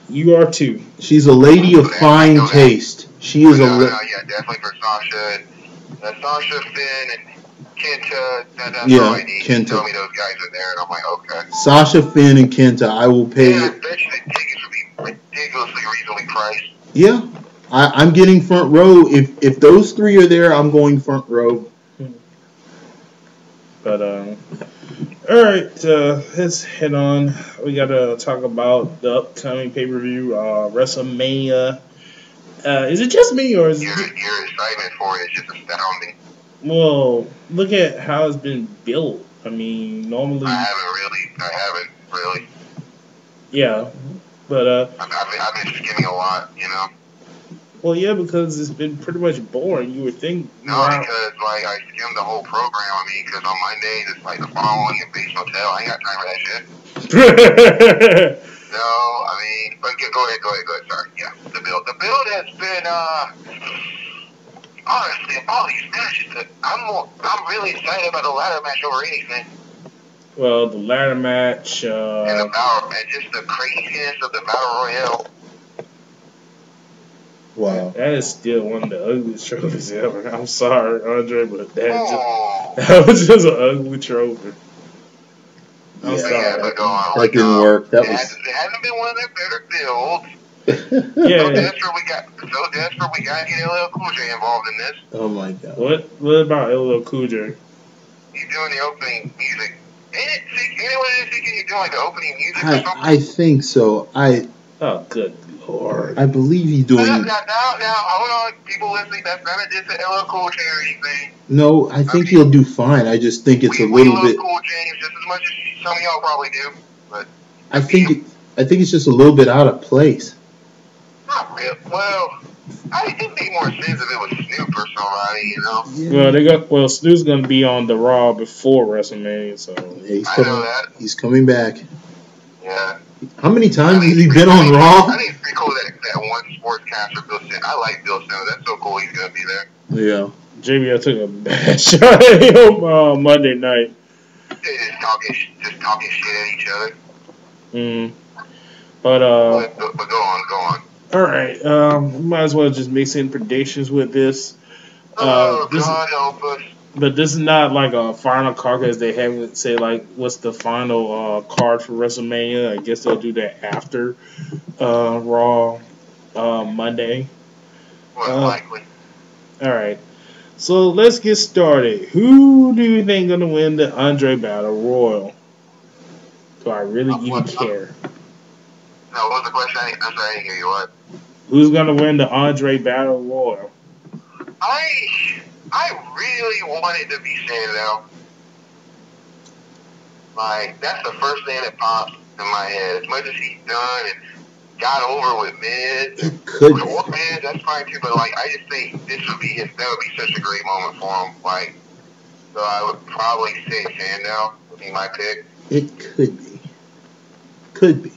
You are too. She's a lady of fine taste. She is yeah, definitely for Sasha. And Sasha, Finn, and Kenta. That's all I need. Kenta. Tell me those guys are there, and I'm like, okay. Sasha, Finn, and Kenta. I will pay. Yeah, I bet you the tickets would be ridiculously reasonably priced. Yeah, I'm getting front row. If those three are there, I'm going front row. But all right, let's head on. We gotta talk about the upcoming pay-per-view, WrestleMania. Is it just me, or is your excitement for it is just astounding? Well, look at how it's been built. I mean, normally I haven't really. Yeah, but I've been skimming a lot, you know. Well, yeah, because it's been pretty much boring. You would think. No, because like I skimmed the whole program. I mean, because on Mondays it's like the following and base hotel. I ain't got time for that shit. No, I mean, but go ahead. Sorry, yeah, the build has been honestly of all these matches. I'm really excited about the ladder match over anything. Well, the ladder match and the battle, and just the craziness of the battle royale. Wow. That is still one of the ugliest trophies ever. I'm sorry, Andre, but that was just an ugly trophy. I'm sorry. Yeah, but that didn't work. It hasn't been one of their better builds. Yeah. So desperate we got to get LL Cool J involved in this. Oh my God. What about LL Cool J? He's doing the opening music. Ain't what it is? You're doing like the opening music or something? I think so. Oh, good Lord. I believe he's doing. Now, hold on, people listening. That's not a diss to LL Cool J or anything. No, I think he'll do fine. I just think it's a little bit. We love Cool James just as much as some of y'all probably do, but I think it's just a little bit out of place. Not real. Well, I think it'd make more sense if it was Snoop or somebody, you know. Yeah. Snoop's gonna be on the Raw before WrestleMania, so yeah, he's coming back. Yeah. How many times has he been on Raw? I think it's pretty cool that one sportscaster, Bill Simmons. I like Bill Simmons. That's so cool. He's gonna be there. Yeah. JBL took a bad shot at him Monday night. They're just talking shit at each other. But go on. All right. We might as well just mix in predictions with this. God help us. But this is not like a final card because they haven't said like what's the final card for WrestleMania. I guess they'll do that after Raw Monday. More likely. All right. So let's get started. Who do you think is gonna win the Andre Battle Royal? Do I really even care? No, what was the question? I'm sorry, I didn't hear you. What? Who's gonna win the Andre Battle Royal? I really want it to be Sandow. Like, that's the first thing that pops in my head. As much as he's done and got over with Miz, or Miz, that's fine too. But like, I just think that would be such a great moment for him. Like, so I would probably say Sandow would be my pick. It could be.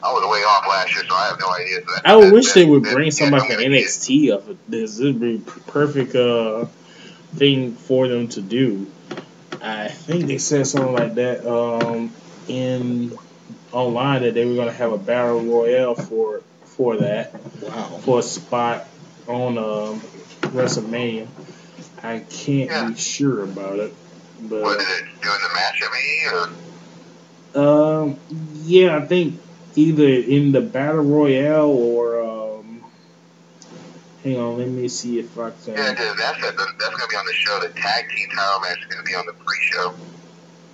I was way off last year, so I have no idea. So I wish they would bring somebody from NXT up with this. This would be perfect thing for them to do. I think they said something like that in online that they were going to have a battle royale for for that, Wow. for a spot on WrestleMania. I can't be sure about it, but What did it doing the match at me? yeah, I think either in the Battle Royale or hang on, let me see if I can. Yeah, dude, that's gonna be on the show. The tag team title match is gonna be on the pre-show.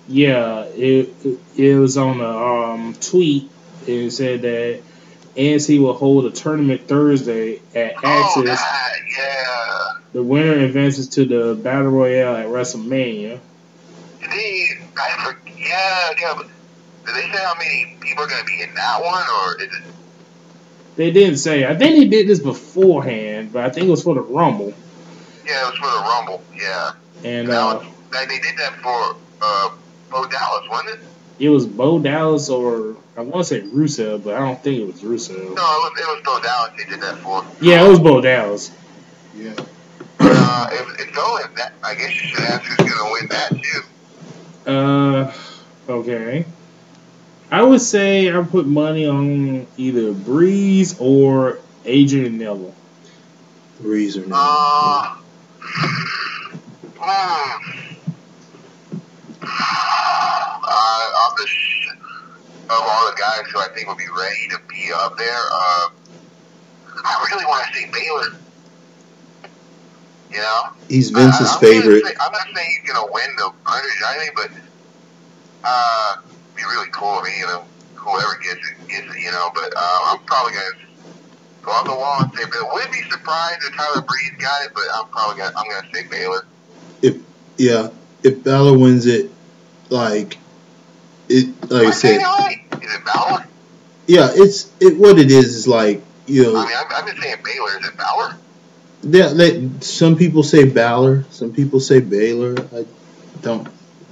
Yeah, it was on a tweet. It said that ANC will hold a tournament Thursday at Access. Yeah. The winner advances to the Battle Royale at WrestleMania. Yeah, but did they say how many people are going to be in that one, or is it? They didn't say. I think they did this beforehand, but I think it was for the Rumble. Yeah, it was for the Rumble, yeah. And they did that for Bo Dallas, wasn't it? It was Bo Dallas or I want to say Rusev, but I don't think it was Rusev. No, it was Bo Dallas they did that for. Yeah, it was Bo Dallas. Yeah. But if it's going, I guess you should ask who's going to win that too. Okay. I would say I put money on either Breeze or Adrian Neville. Breeze or Neville. Of all the guys who I think would be ready to be up there, I really want to say Baylor. You know? He's Vince's favorite. I'm not saying he's going to win the 100 Giant, but it'd be really cool if whoever gets it, you know. But I'm probably going to go on the wall and say Baylor. Wouldn't be surprised if Tyler Breeze got it, but I'm going to say Baylor. If Balor wins it, like I said, is it Balor? Yeah, what it is like, you know. I mean, I've been saying Baylor. Is it Balor? Yeah, some people say Balor, some people say Baylor. I don't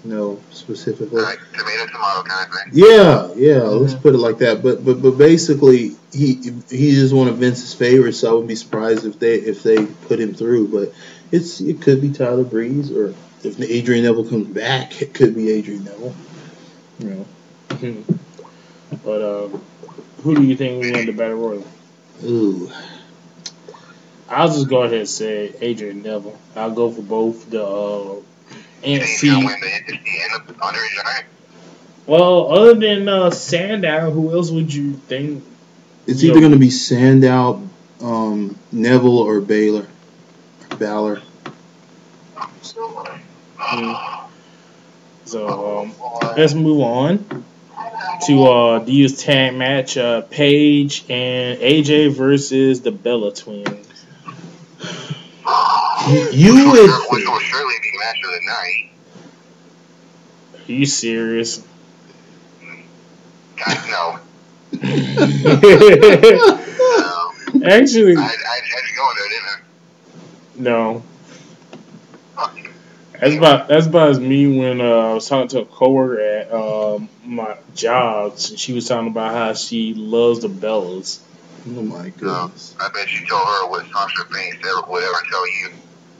know specifically. Like tomato kind of thing. Yeah, let's put it like that. But basically, he is one of Vince's favorites, so I wouldn't be surprised if they put him through. But it could be Tyler Breeze, or if Adrian Neville comes back, it could be Adrian Neville. You know. But who do you think will win the Battle Royal? Ooh. I'll just go ahead and say Adrian Neville. I'll go for both the ANC. Well, other than Sandow, who else would you think? It's either going to be Sandow, Neville, or Balor. So let's move on to the tag match: Paige and AJ versus the Bella Twins. Which will surely be match of the night. Are you serious? God, no. Actually, I had to go there, didn't I? No. That's about as me when I was talking to a coworker at my job. She was talking about how she loves the Bellas. Oh my goodness! I bet you told her what Sasha Banks would ever tell you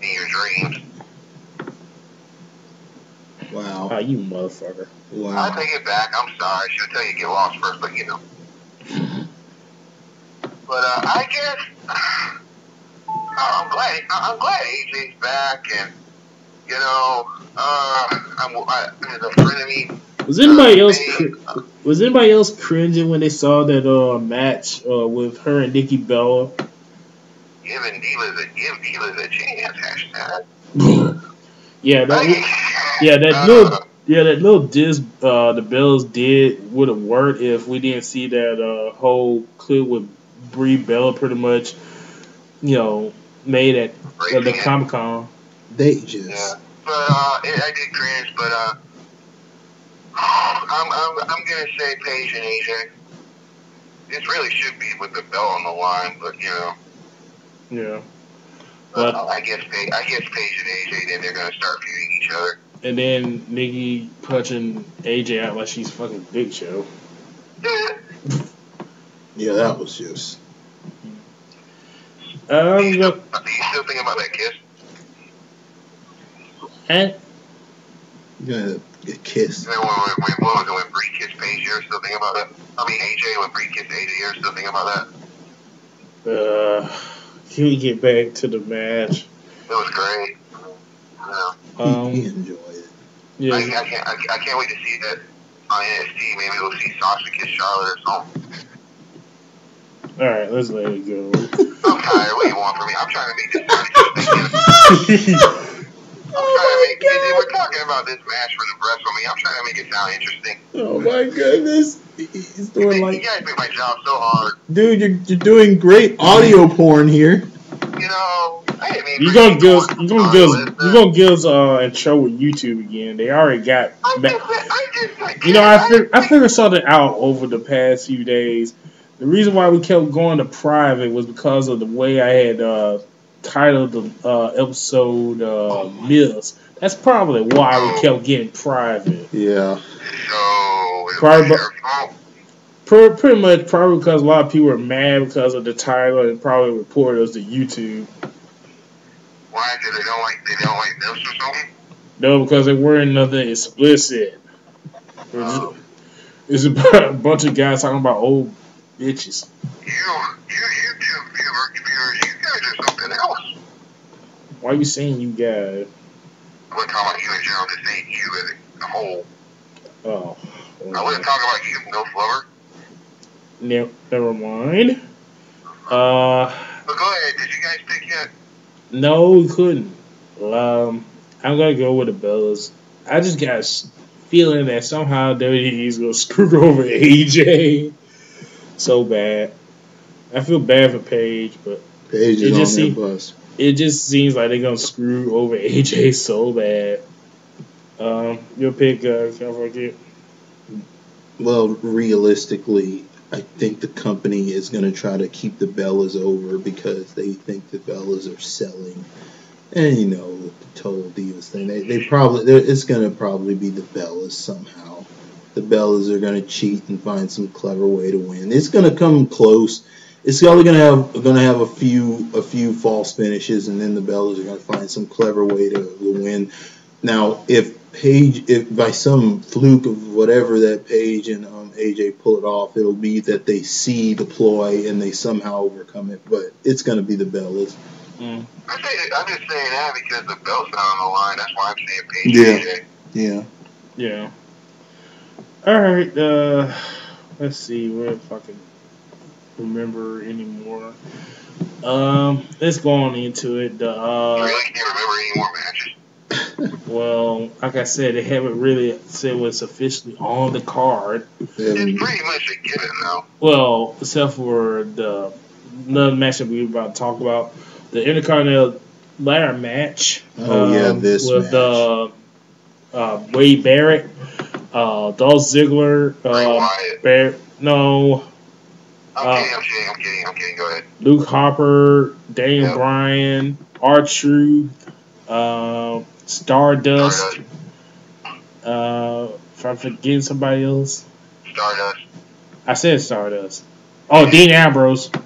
in your dreams. Wow! Oh, you motherfucker! Wow! I take it back. I'm sorry. She would tell you to get lost first, but you know. But I guess I'm glad AJ's back, and you know, as a friend of me. Was anybody else cringing when they saw that match with her and Nikki Bella? Give Divas a chance. Hashtag. that little diss the Bellas did would have worked if we didn't see that whole clip with Brie Bella pretty much, you know, made at the Comic-Con. They just. Yeah, but I did cringe, but I'm gonna say Paige and AJ. This really should be with the belt on the line, but you know. Yeah. But I guess Paige and AJ, then they're gonna start feuding each other. And then Nikki punching AJ out like she's fucking Big Show. Yeah, that was just. Do you still think about that kiss? And Yeah, get kissed. And then when Brie kissed Paige, you're still thinking about that? I mean, AJ, when Brie kissed AJ, you're still thinking about that? Can we get back to the match? It was great. He enjoyed it. Yeah. I can't wait to see that on NXT. Maybe we'll see Sasha kiss Charlotte or something. All right, let's let it go. I'm tired. What do you want from me? I'm trying to make this sound interesting. We're talking about this match for the Wrestlemania. I'm trying to make it sound interesting. Oh my goodness. He's doing You guys make my job so hard. Dude, you're doing great audio porn here. You know, you're gonna give us a show with YouTube again. They already got. I figured something out over the past few days. The reason why we kept going to private was because of the way I had titled the episode Miss. That's probably why we kept getting private. Yeah. Pretty much probably because a lot of people were mad because of the title and probably reported us to YouTube. Why? Because they don't like Miss or something? No, because they weren't nothing explicit. It's about a bunch of guys talking about old bitches. You YouTube viewers, you guys are something else. Why are you saying you guys? I wasn't talking about you in general, just saying you as a whole. Oh. Okay. I wasn't talking about you, no flower. Never mind. But go ahead, did you guys pick yet? No, we couldn't. I'm gonna go with the Bellas. I just got a feeling that somehow WWE's gonna screw over AJ. So bad. I feel bad for Paige, but Paige is on their bus. It just seems like they're gonna screw over AJ so bad. Your pick, can't forget. Well, realistically, I think the company is going to try to keep the Bellas over because they think the Bellas are selling. And, you know, with the Total Divas thing, it's going to probably be the Bellas somehow. The Bellas are going to cheat and find some clever way to win. It's going to come close. It's only going to have a few false finishes, and then the Bellas are going to find some clever way to win. Now, if by some fluke of whatever that Paige and AJ pull it off, it'll be that they see the ploy and they somehow overcome it. But it's going to be the Bellas. I'm just saying that because the belt's not on the line. That's why I'm saying Paige and AJ. Yeah. All right. Let's see if I can remember anymore. Let's go on into it. You really can't remember any more matches? Well, like I said, they haven't really said what's officially on the card. It's pretty much a given, though. Well, except for another match that we were about to talk about, the Intercontinental Ladder match. This match. Wade Barrett, Dolph Ziggler, Barrett. No. I'm kidding. Go ahead. Luke Harper, Daniel Bryan, R-Truth. Stardust. If I'm forgetting somebody else. Stardust. I said Stardust. Oh, Dean Ambrose. Dean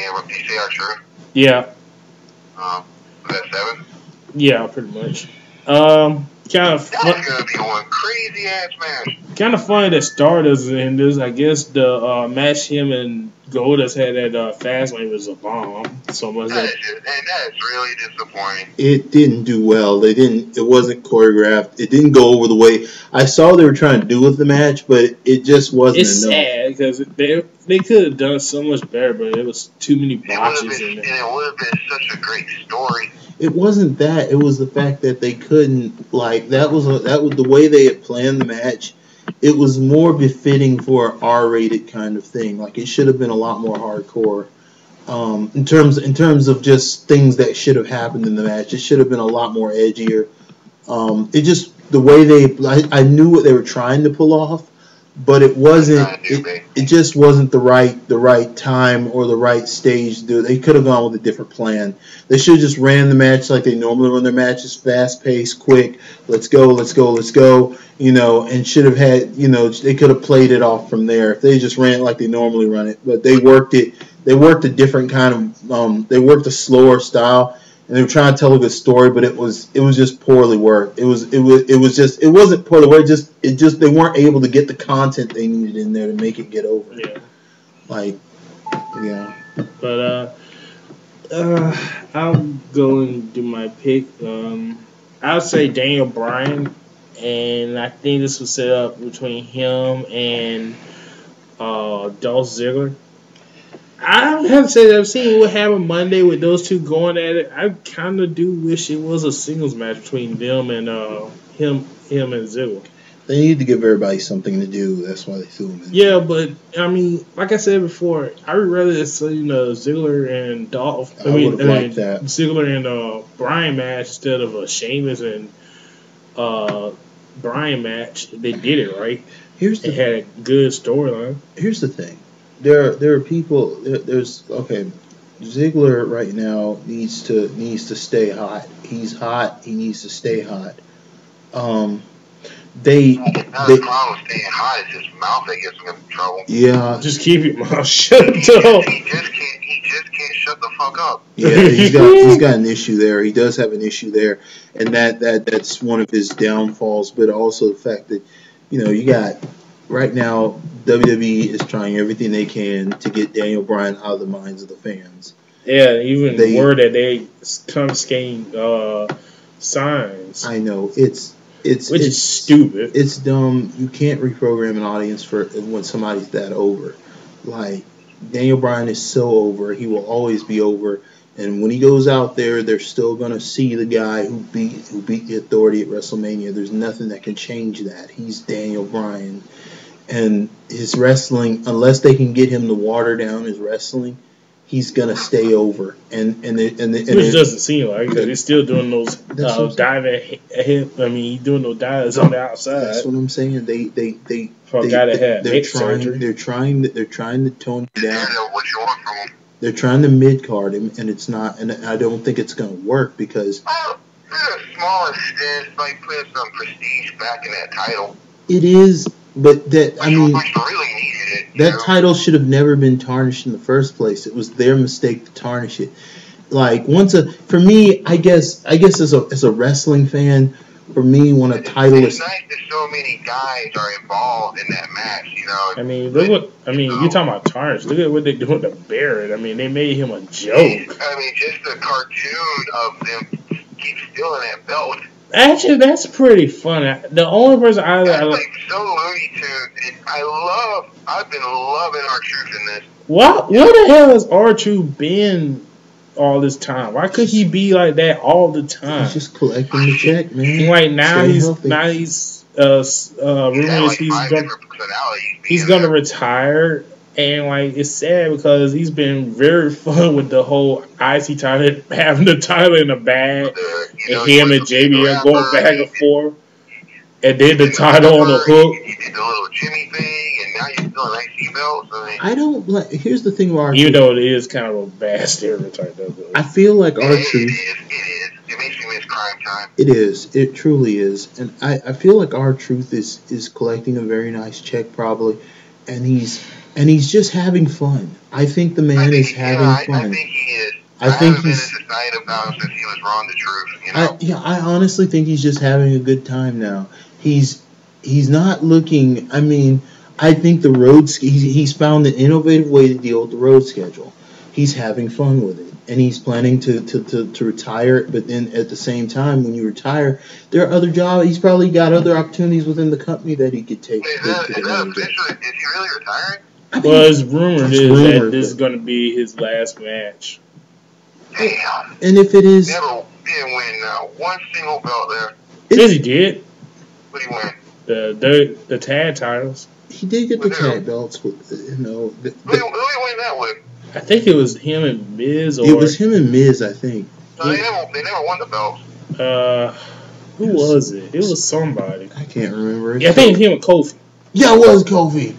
Ambrose. Did you say R-Truth? Yeah. Was that 7? Yeah, pretty much. That's gonna be one crazy ass match. Kind of funny that Stardust is in this. I guess the match him and Goldust had at Fastlane was a bomb. So much that's really disappointing. It didn't do well. It wasn't choreographed. It didn't go over the way I saw they were trying to do with the match, but it just wasn't enough. It's sad because they could have done so much better, but it was too many botches in it. And it would have been such a great story. It wasn't that. It was the fact that they couldn't, that was the way they had planned the match. It was more befitting for an R-rated kind of thing. Like, it should have been a lot more hardcore. In terms of just things that should have happened in the match, it should have been a lot more edgier. The way I knew what they were trying to pull off, but it wasn't. It just wasn't the right time or the right stage to do it. They could have gone with a different plan. They should have just ran the match like they normally run their matches, fast paced, quick. Let's go. And should have had. They could have played it off from there if they just ran it like they normally run it. But they worked it. They worked a different kind of. They worked a slower style. And they were trying to tell a good story, but it was just poorly worked. It wasn't poorly worked. It just they weren't able to get the content they needed in there to make it get over. Yeah. But I'll go and do my pick. I'll say Daniel Bryan, and I think this was set up between him and Dolph Ziggler. I have to say that I've seen what happened Monday with those two going at it. I kind of do wish it was a singles match between them and him and Ziggler. They need to give everybody something to do. That's why they threw him in. Yeah, but I mean, like I said before, I would rather see Ziggler and Dolph. I would have liked that. Ziggler and Bryan match instead of a Sheamus and Bryan match. They did it right. They had a good storyline. Here's the thing. There are people. There's okay. Ziggler right now needs to stay hot. He's hot. He needs to stay hot. The problem with staying hot is his mouth that gets him in trouble. Yeah. Just keep your mouth shut, though. He just can't shut the fuck up. Yeah, he's got an issue there. He does have an issue there, and that's one of his downfalls. But also the fact that you got right now WWE is trying everything they can to get Daniel Bryan out of the minds of the fans. Yeah, even the word that they confiscating signs. I know it's stupid. It's dumb. You can't reprogram an audience for when somebody's that over. Like Daniel Bryan is so over. He will always be over. And when he goes out there, they're still gonna see the guy who beat the Authority at WrestleMania. There's nothing that can change that. He's Daniel Bryan, and his wrestling, unless they can get him to water down his wrestling, he's gonna stay over. And which doesn't seem like because he's still doing those diving hip. I mean, he's doing those dives on the outside. That's what I'm saying. They're trying to tone him down. They're trying to mid card him, and it's not. And I don't think it's gonna work because. To a small extent, it's like putting some prestige back in that title. It is, but that really needed it. That title should have never been tarnished in the first place. It was their mistake to tarnish it. Like for me, I guess as a wrestling fan, for me when a title is nice that so many guys are involved in that match. I mean, you're talking about tarnish. Look at what they're doing to Barrett. I mean, they made him a joke. I mean, just the cartoon of them keep stealing that belt. Actually, that's pretty funny. The only person that's like so Looney Tunes. I've been loving R-Truth in this. What the hell has R-Truth been all this time? Why could he be like that all the time? He's just collecting the check, man. Like now he's gonna retire, and like it's sad because he's been very fun with the whole IC title, having the title in the bag, and him and JBL going back and forth, and then the title on the hook. You did the little Jimmy thing, and now you're still an IC belt. I don't like. Here's the thing with R-Truth. Even though it is kind of a bad stereotype, though. I feel like R-Truth. It is. It makes me miss Crime Time. It is. It truly is. And I feel like R-Truth is collecting a very nice check, probably, and he's just having fun. I think the man is having fun. I think he is. I haven't been as excited about him since he was Ron the Truth. I honestly think he's just having a good time now. He's not looking. I mean, I think the road. He's found an innovative way to deal with the road schedule. He's having fun with it, and he's planning to retire. But then at the same time, when you retire, there are other jobs. He's probably got other opportunities within the company that he could take. Is he really retiring? Well, it's rumored that this is going to be his last match. Damn. And if it is, never didn't win one single belt there. Yes, he did. What did he win? The tag titles. He did get the tag belts with Who did he win that with? I think it was him and Miz. It was him and Miz, I think. No, they never won the belts. Who was it? It was somebody. I can't remember. Yeah, I think him and Kofi. Yeah, it was Kofi.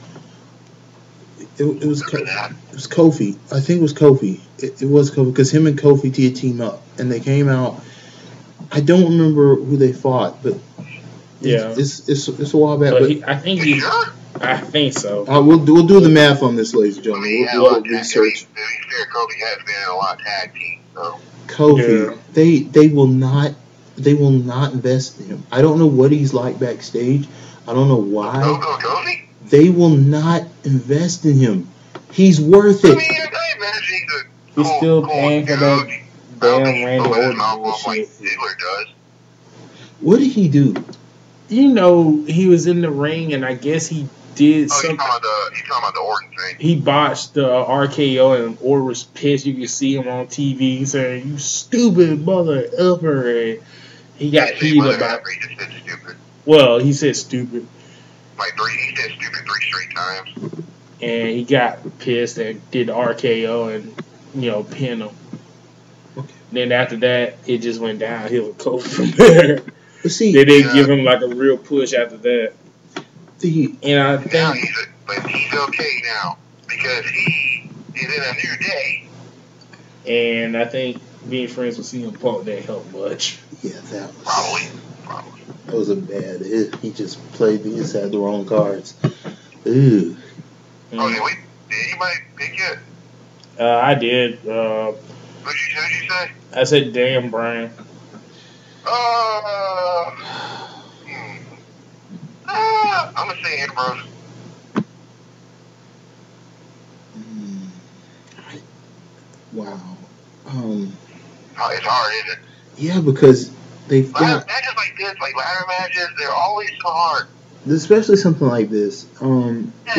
It was Kofi. I think it was Kofi. It was Kofi because him and Kofi did team up, and they came out. I don't remember who they fought, but it's a while back. But I think he. Sure? I think so. We'll do the math on this, ladies and gentlemen. We'll research. To be fair, Kofi has been in a lot of tag teams, so. Kofi, they will not invest in him. I don't know what he's like backstage. I don't know why. Kofi? They will not invest in him. He's worth it. I mean, imagine he's a He's still paying for that dude. damn Randy Open his Orton mouth up like bullshit. Ziggler does. What did he do? You know, he was in the ring, and I guess he did Oh, something. he's talking about the Orton thing. He botched the RKO, and Orton was pissed. You can see him on TV saying, "You stupid mother effer," and he got heated about. He just said stupid. Well, he said stupid, He said stupid 3 straight times. and he got pissed and did the RKO and pinned him. Okay. Then after that, it just went downhill with Kofi from there. But see, They didn't give him like a real push after that. And I think Now he's okay now because he is in a new day. And I think being friends with CM Punk didn't help much. Yeah, that was Probably. That was a bad hit. He just played these had the wrong cards. Ooh. Oh, did anybody pick it? I did. Who'd you say? I said, "Damn, Brian." I'm gonna say Ambrose. Wow. It's hard, isn't it? Yeah, because they've got Matches like this, like ladder matches, they're always so hard. especially something like this. I'm just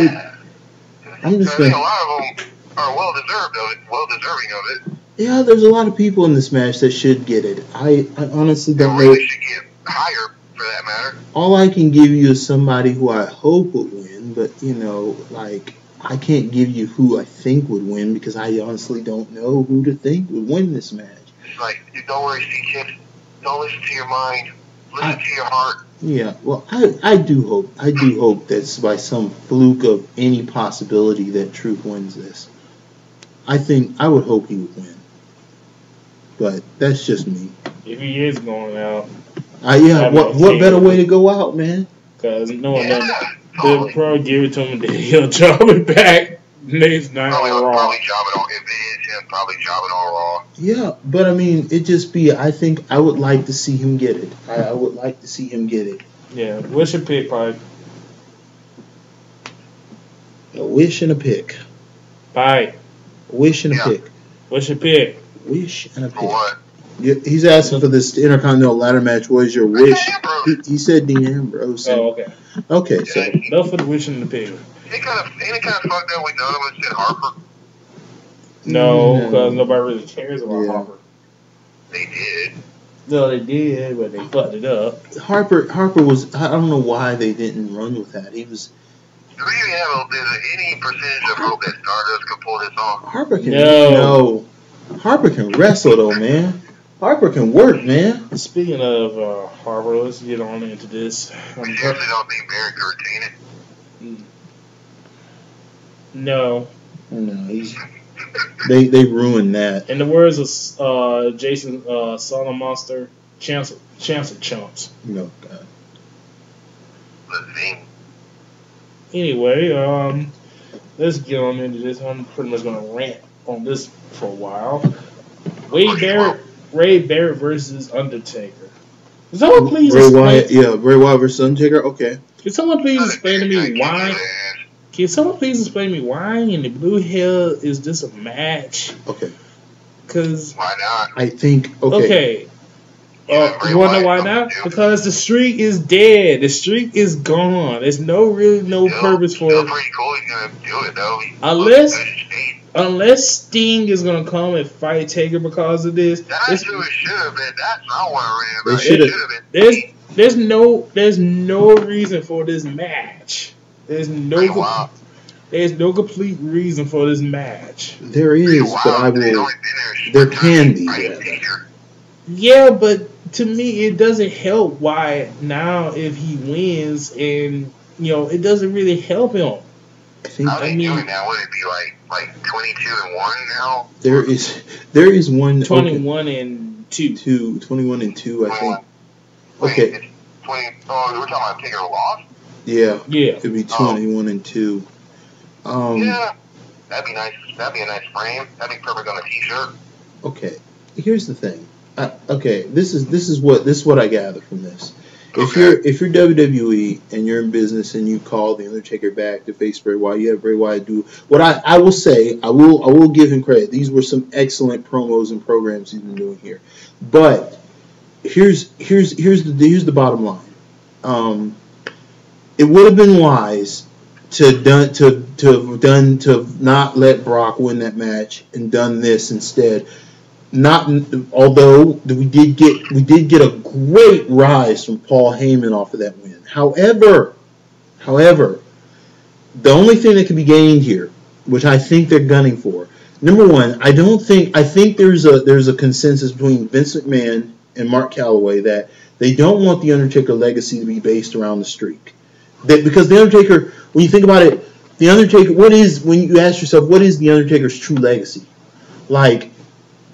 I think gonna. a lot of them are well deserving of it. Yeah, there's a lot of people in this match that should get it. I honestly They don't know. really should get higher, for that matter. All I can give you is somebody who I hope would win, but I can't give you who I think would win because I honestly don't know who to think would win this match. It's like, don't worry, C-Kid. Don't listen to your mind. Listen to your heart. Yeah, well, I do hope that by some fluke of any possibility that Truth wins this. I would hope he would win, but that's just me. If he is going out, What better way to go out, man? Because no one knows. Totally. They'll probably give it to him, and then he'll drop it back next night on Raw. Probably job it on. If it is him, probably job it on Raw. Yeah, but I mean, it just be. I think I would like to see him get it. I would like to see him get it. Yeah, what's your pick, Pipe? A wish and a pick. Pipe. A wish and a pick. What's your pick? Wish and a For pick. what? Yeah, he's asking for this Intercontinental ladder match. What is your wish? He said Dean Ambrose. Oh, okay. Okay, so No for the wish and the pick. Ain't it kind of fucked up when none of us said Harper? No, because nobody really cares about Harper. They did. No, they did, but they fucked it up. Harper was. I don't know why they didn't run with that. He was. Do we even have any percentage of hope that Stardust could pull this off? Harper can. No. Harper can wrestle though, man. Harper can work, man. Speaking of Harper, let's get on into this. We seriously don't think Barrett could retain it. No. No, they ruined that. In the words of Jason Monster, chance of chumps. No, God. The thing. Anyway, let's get on into this. I'm pretty much going to rant on this for a while. Ray Barrett versus Undertaker. Can someone please Bray Wyatt versus Undertaker. Okay. Can someone please explain to me why? Can someone please explain to me why in the blue hell is this a match? Okay. Because why not? I think okay. You want to know why not? Because the streak is dead. The streak is gone. There's no purpose for it. Pretty cool. He's gonna do it though. Unless Sting is gonna come and fight Taker because of this. That's who it should have been. That's not what I remember. There's no reason for this match. There's no complete reason for this match. There is, but there can be. Yeah, but to me, it doesn't help. Why now if he wins and it doesn't really help him. I mean, now would it be like 22-1 now? There is one 21-2. 21-2, I think. Okay. It's 20. Oh, we're talking about Taker loss. Yeah. It could be 21-2. Yeah, that'd be nice. That'd be a nice frame. That'd be perfect on a T-shirt. Okay. Here's the thing. This is what I gather from this. If you're WWE and you're in business and you call the Undertaker back to face Bray Wyatt, you have Bray Wyatt do what I will say. I will give him credit. These were some excellent promos and programs he's been doing here. But here's the bottom line. It would have been wise to not let Brock win that match and done this instead. Although we did get a great rise from Paul Heyman off of that win. However, the only thing that can be gained here, which I think they're gunning for, number one, I think there's a consensus between Vince McMahon and Mark Calloway that they don't want the Undertaker legacy to be based around the streak. Because the Undertaker, when you think about it, the Undertaker, when you ask yourself, what is the Undertaker's true legacy? Like,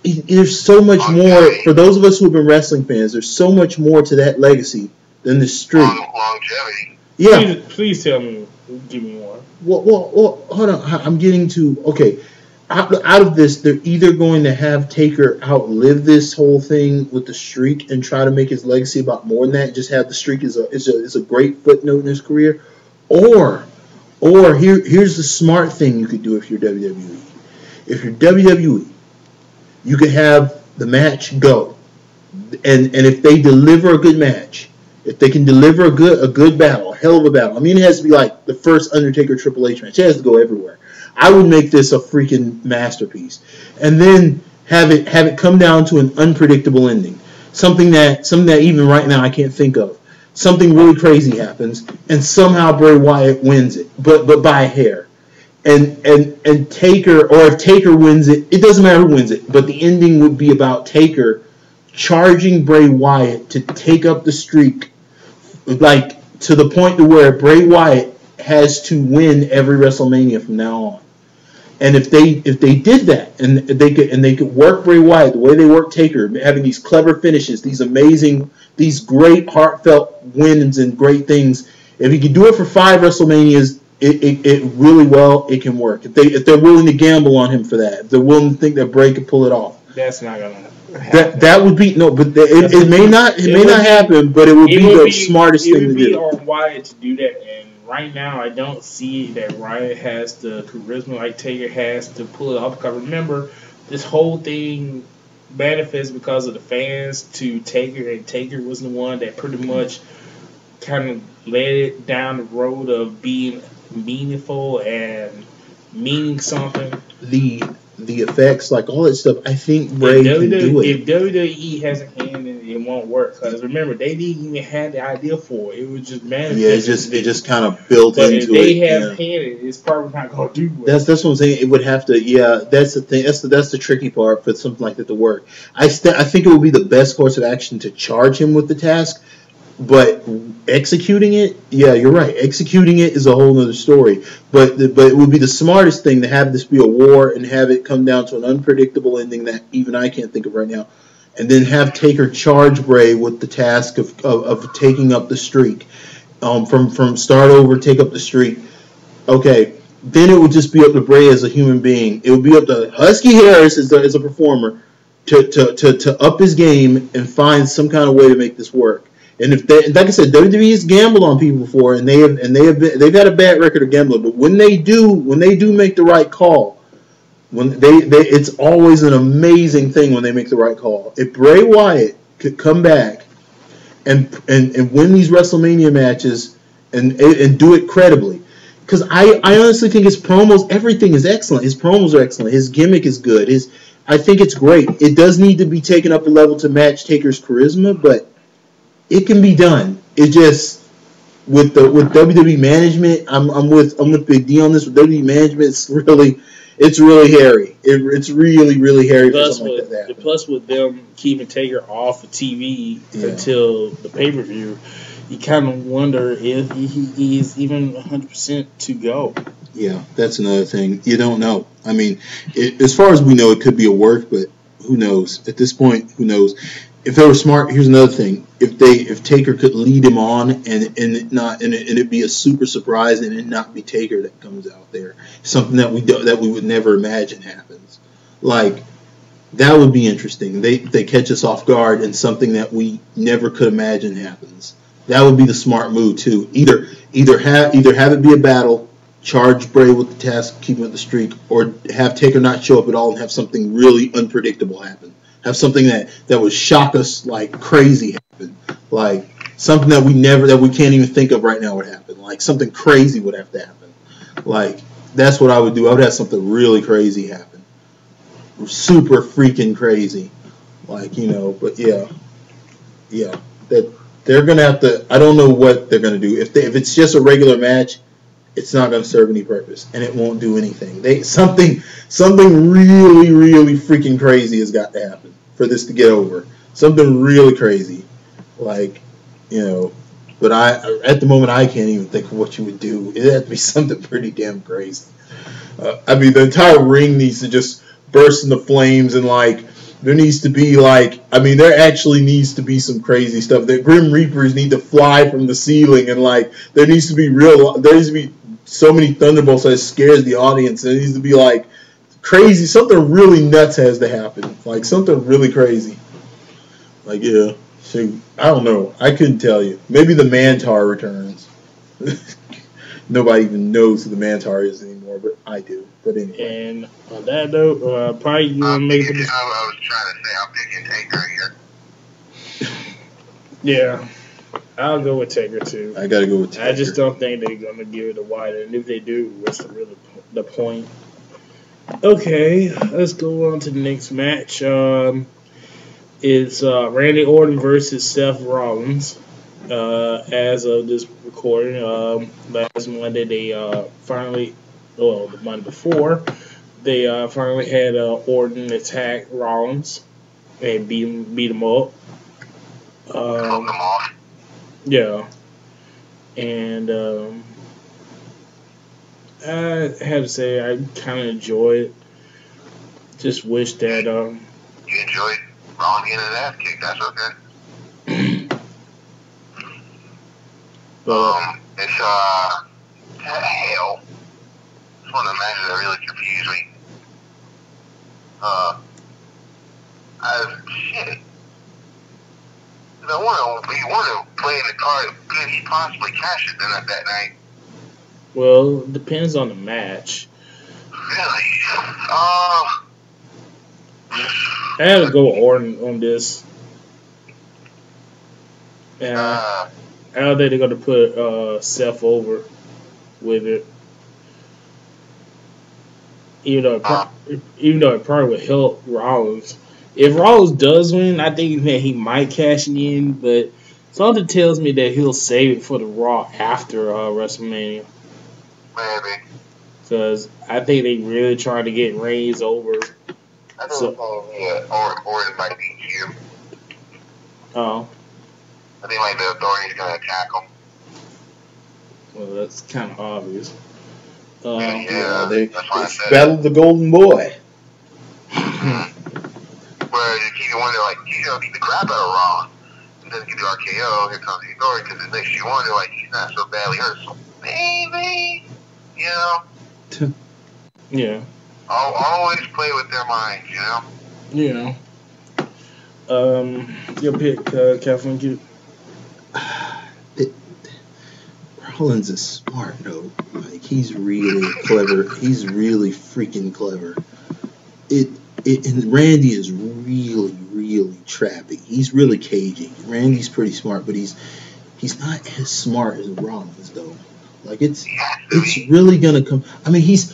there's so much more, for those of us who have been wrestling fans, there's so much more to that legacy than the streak. Longevity. Yeah. Please tell me, give me one. Well, hold on. I'm getting to, okay, out of this, they're either going to have Taker outlive this whole thing with the streak and try to make his legacy about more than that, just have the streak as a great footnote in his career, or here's the smart thing you could do if you're WWE. If you're WWE, you could have the match go, and if they deliver a good match, if they can deliver a good battle, a hell of a battle. I mean, it has to be like the first Undertaker Triple H match. It has to go everywhere. I would make this a freaking masterpiece, and then have it come down to an unpredictable ending, something that even right now I can't think of. Something really crazy happens, and somehow Bray Wyatt wins it, but by a hair. And Taker, or if Taker wins it, it doesn't matter who wins it, but the ending would be about Taker charging Bray Wyatt to take up the streak, like to the point to where Bray Wyatt has to win every WrestleMania from now on. And if they did that, and they could work Bray Wyatt the way they work Taker, having these clever finishes, these great heartfelt wins and great things, if you could do it for 5 WrestleManias, it can work. If they're willing to gamble on him for that, if they're willing to think that Bray could pull it off. That's not gonna happen. That would be it may not happen, but it would be the smartest thing to do. It would be on Wyatt to do that, and right now I don't see that Wyatt has the charisma like Taker has to pull it off. Because remember, this whole thing manifests because of the fans to Taker, and Taker was the one that pretty much kind of led it down the road of being meaningful and meaning something. The effects, like all that stuff, I think Bray can do it. If WWE has a hand in it, it won't work. Because remember, they didn't even have the idea for it. It was just manifest. Yeah, it just kind of built into it. But if they have hand in it, it's probably not going to do well. That's what I'm saying. It would have to. Yeah, that's the thing. That's the tricky part for something like that to work. I think it would be the best course of action to charge him with the task. But executing it, yeah, you're right. Executing it is a whole other story. But it would be the smartest thing to have this be a war and have it come down to an unpredictable ending that even I can't think of right now. And then have Taker charge Bray with the task of taking up the streak. From start over, take up the streak. Okay, then it would just be up to Bray as a human being. It would be up to Husky Harris as a performer to up his game and find some kind of way to make this work. And if they, like I said, WWE has gambled on people before, and they've got a bad record of gambling. But when they do make the right call, it's always an amazing thing when they make the right call. If Bray Wyatt could come back and win these WrestleMania matches and do it credibly, because I honestly think his promos, everything is excellent. His promos are excellent. His gimmick is good. I think it's great. It does need to be taken up a level to match Taker's charisma, but it can be done. It just with WWE management, I'm with Big D on this. With WWE management, it's really hairy. It's really hairy for something like that. Plus, with them keeping Taker off of TV until the pay-per-view, you kind of wonder if he is even 100% to go. Yeah, that's another thing. You don't know. I mean, as far as we know, it could be a work, but who knows? At this point, who knows? If they were smart, here's another thing. If Taker could lead him on and it be a super surprise and it not be Taker that comes out there, something that we would never imagine happens, like that would be interesting. They catch us off guard and something that we never could imagine happens. That would be the smart move too. Either have it be a battle, charge Bray with the task, keep him at the streak, or have Taker not show up at all and have something really unpredictable happen. Have something that would shock us like crazy happen. Like something that we can't even think of right now would happen. Like something crazy would have to happen. Like that's what I would do. I would have something really crazy happen. Super freaking crazy. Like, but yeah. That they're gonna have to. I don't know what they're gonna do. If it's just a regular match, it's not gonna serve any purpose, and it won't do anything. Something really, really freaking crazy has got to happen for this to get over. Something really crazy, like, But at the moment, I can't even think of what you would do. It'd have to be something pretty damn crazy. The entire ring needs to just burst into flames, and there needs to be there actually needs to be some crazy stuff. The Grim Reapers need to fly from the ceiling, and there needs to be so many thunderbolts that it scares the audience. There needs to be crazy, something really nuts has to happen, something really crazy. Shoot, I don't know. I couldn't tell you. Maybe the Mantar returns. Nobody even knows who the Mantar is anymore, but I do. But anyway. And on that note, probably you want to make it. I was trying to say, I'm picking Taker here. Yeah, I'll go with Taker too. I gotta go with Taker. I just don't think they're gonna give it a wide, and if they do, what's the point? Okay, let's go on to the next match. It's Randy Orton versus Seth Rollins. As of this recording, last Monday the Monday before, they finally had Orton attack Rollins and beat him up. Yeah, and I have to say I kind of enjoy it. Just wish that you enjoyed Rollins getting his ass kicked. That's okay. It's hell. It's one of the matches that really confused me. Shit. He wanted to play in the card. Could he possibly cash it then at that night? Well, it depends on the match. Really? I had to go with Orton on this. I don't think they're going to put Seth over with it. Even though it probably would help Rollins. If Rollins does win, I think that he might cash it in, but something tells me that he'll save it for the Raw after WrestleMania. Maybe. Because I think they really trying to get Reigns over. I don't know. Yeah, Orton might be here. Oh. I think the Authority's going to attack him. Well, that's kind of obvious. It's Battle of the Golden Boy. Where you keep wonder, he's going to beat the crap out of Raw. And then get the RKO, here comes the Authority, because it makes you wonder, he's not so badly hurt. So maybe, Yeah. I'll always play with their minds, Yeah. Your pick, Kathleen Cute. Rollins is smart, though. He's really clever. He's really freaking clever. And Randy is really, really trappy. He's really cagey. Randy's pretty smart, but he's not as smart as Rollins, though. It's really gonna come. He's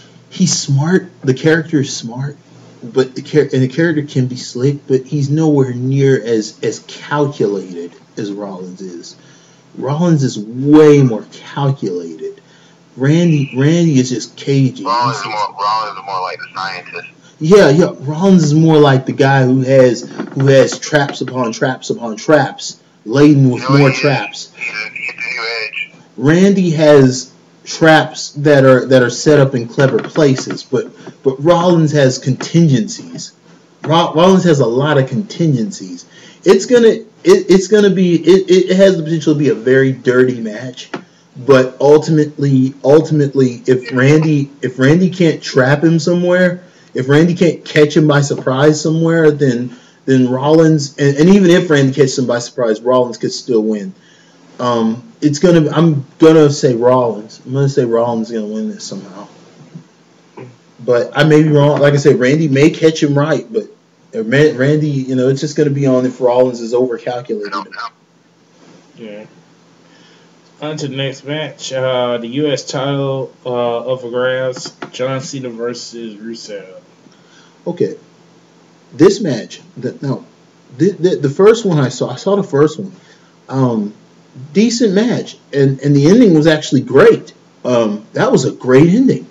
smart. The character is smart, but the character can be slick, but he's nowhere near as calculated as Rollins is. Rollins is way more calculated. Randy is just cagey. Rollins is more like the scientist. Yeah. Rollins is more like the guy who has traps upon traps upon traps, laden with more traps. He's the new edge. Randy has traps that are set up in clever places, but Rollins has contingencies. Rollins has a lot of contingencies. It has the potential to be a very dirty match, but ultimately, if Randy can't trap him somewhere, if Randy can't catch him by surprise somewhere, then Rollins, and even if Randy catches him by surprise, Rollins could still win. It's gonna. I'm gonna say Rollins. I'm gonna say Rollins is gonna win this somehow. But I may be wrong. Like I said, Randy may catch him right, but Randy, it's just gonna be on if Rollins is overcalculated. Yeah. On to the next match. The U.S. title up for grabs. John Cena versus Rusev. Okay. This match. The first one I saw the first one. Decent match, and the ending was actually great. That was a great ending.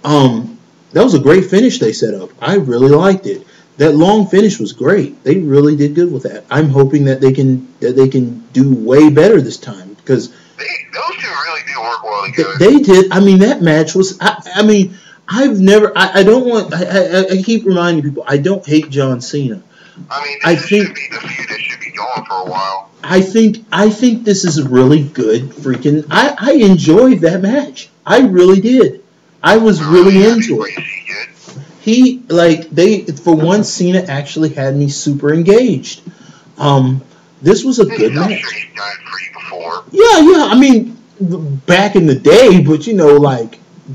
That was a great finish they set up. I really liked it. That long finish was great. They really did good with that. I'm hoping that they can do way better this time because those two really do work well together. They did. I mean, that match was. I've never. I don't want. I keep reminding people. I don't hate John Cena. I mean, this should be the feud that should be going for a while. I think this is really good. Freaking. I enjoyed that match. I really did. I was really into it. For once, Cena actually had me super engaged. This was a good match. I'm sure he's done it for you before. Yeah. I mean, back in the day, but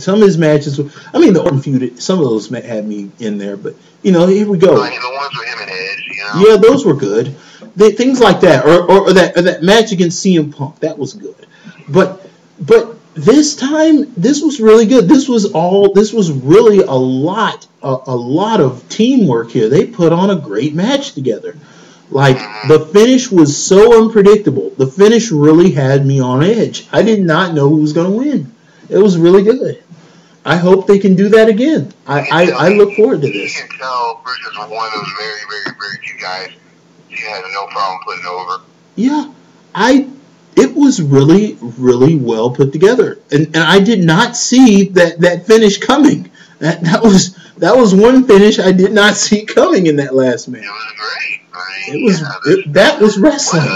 some of his matches. The Orton feud. Some of those had me in there, but here we go. Like the ones with him and Edge, Yeah, those were good. Things like that, or that match against CM Punk, that was good. But this time, this was really good. This was really a lot of teamwork here. They put on a great match together. The finish was so unpredictable. The finish really had me on edge. I did not know who was going to win. It was really good. I hope they can do that again. I look forward to this. You can tell Bruce is one of those very, very, very few guys he has no problem putting over. Yeah, it was really, really well put together, and I did not see that finish coming. That was one finish I did not see coming in that last match. It was great. That was wrestling.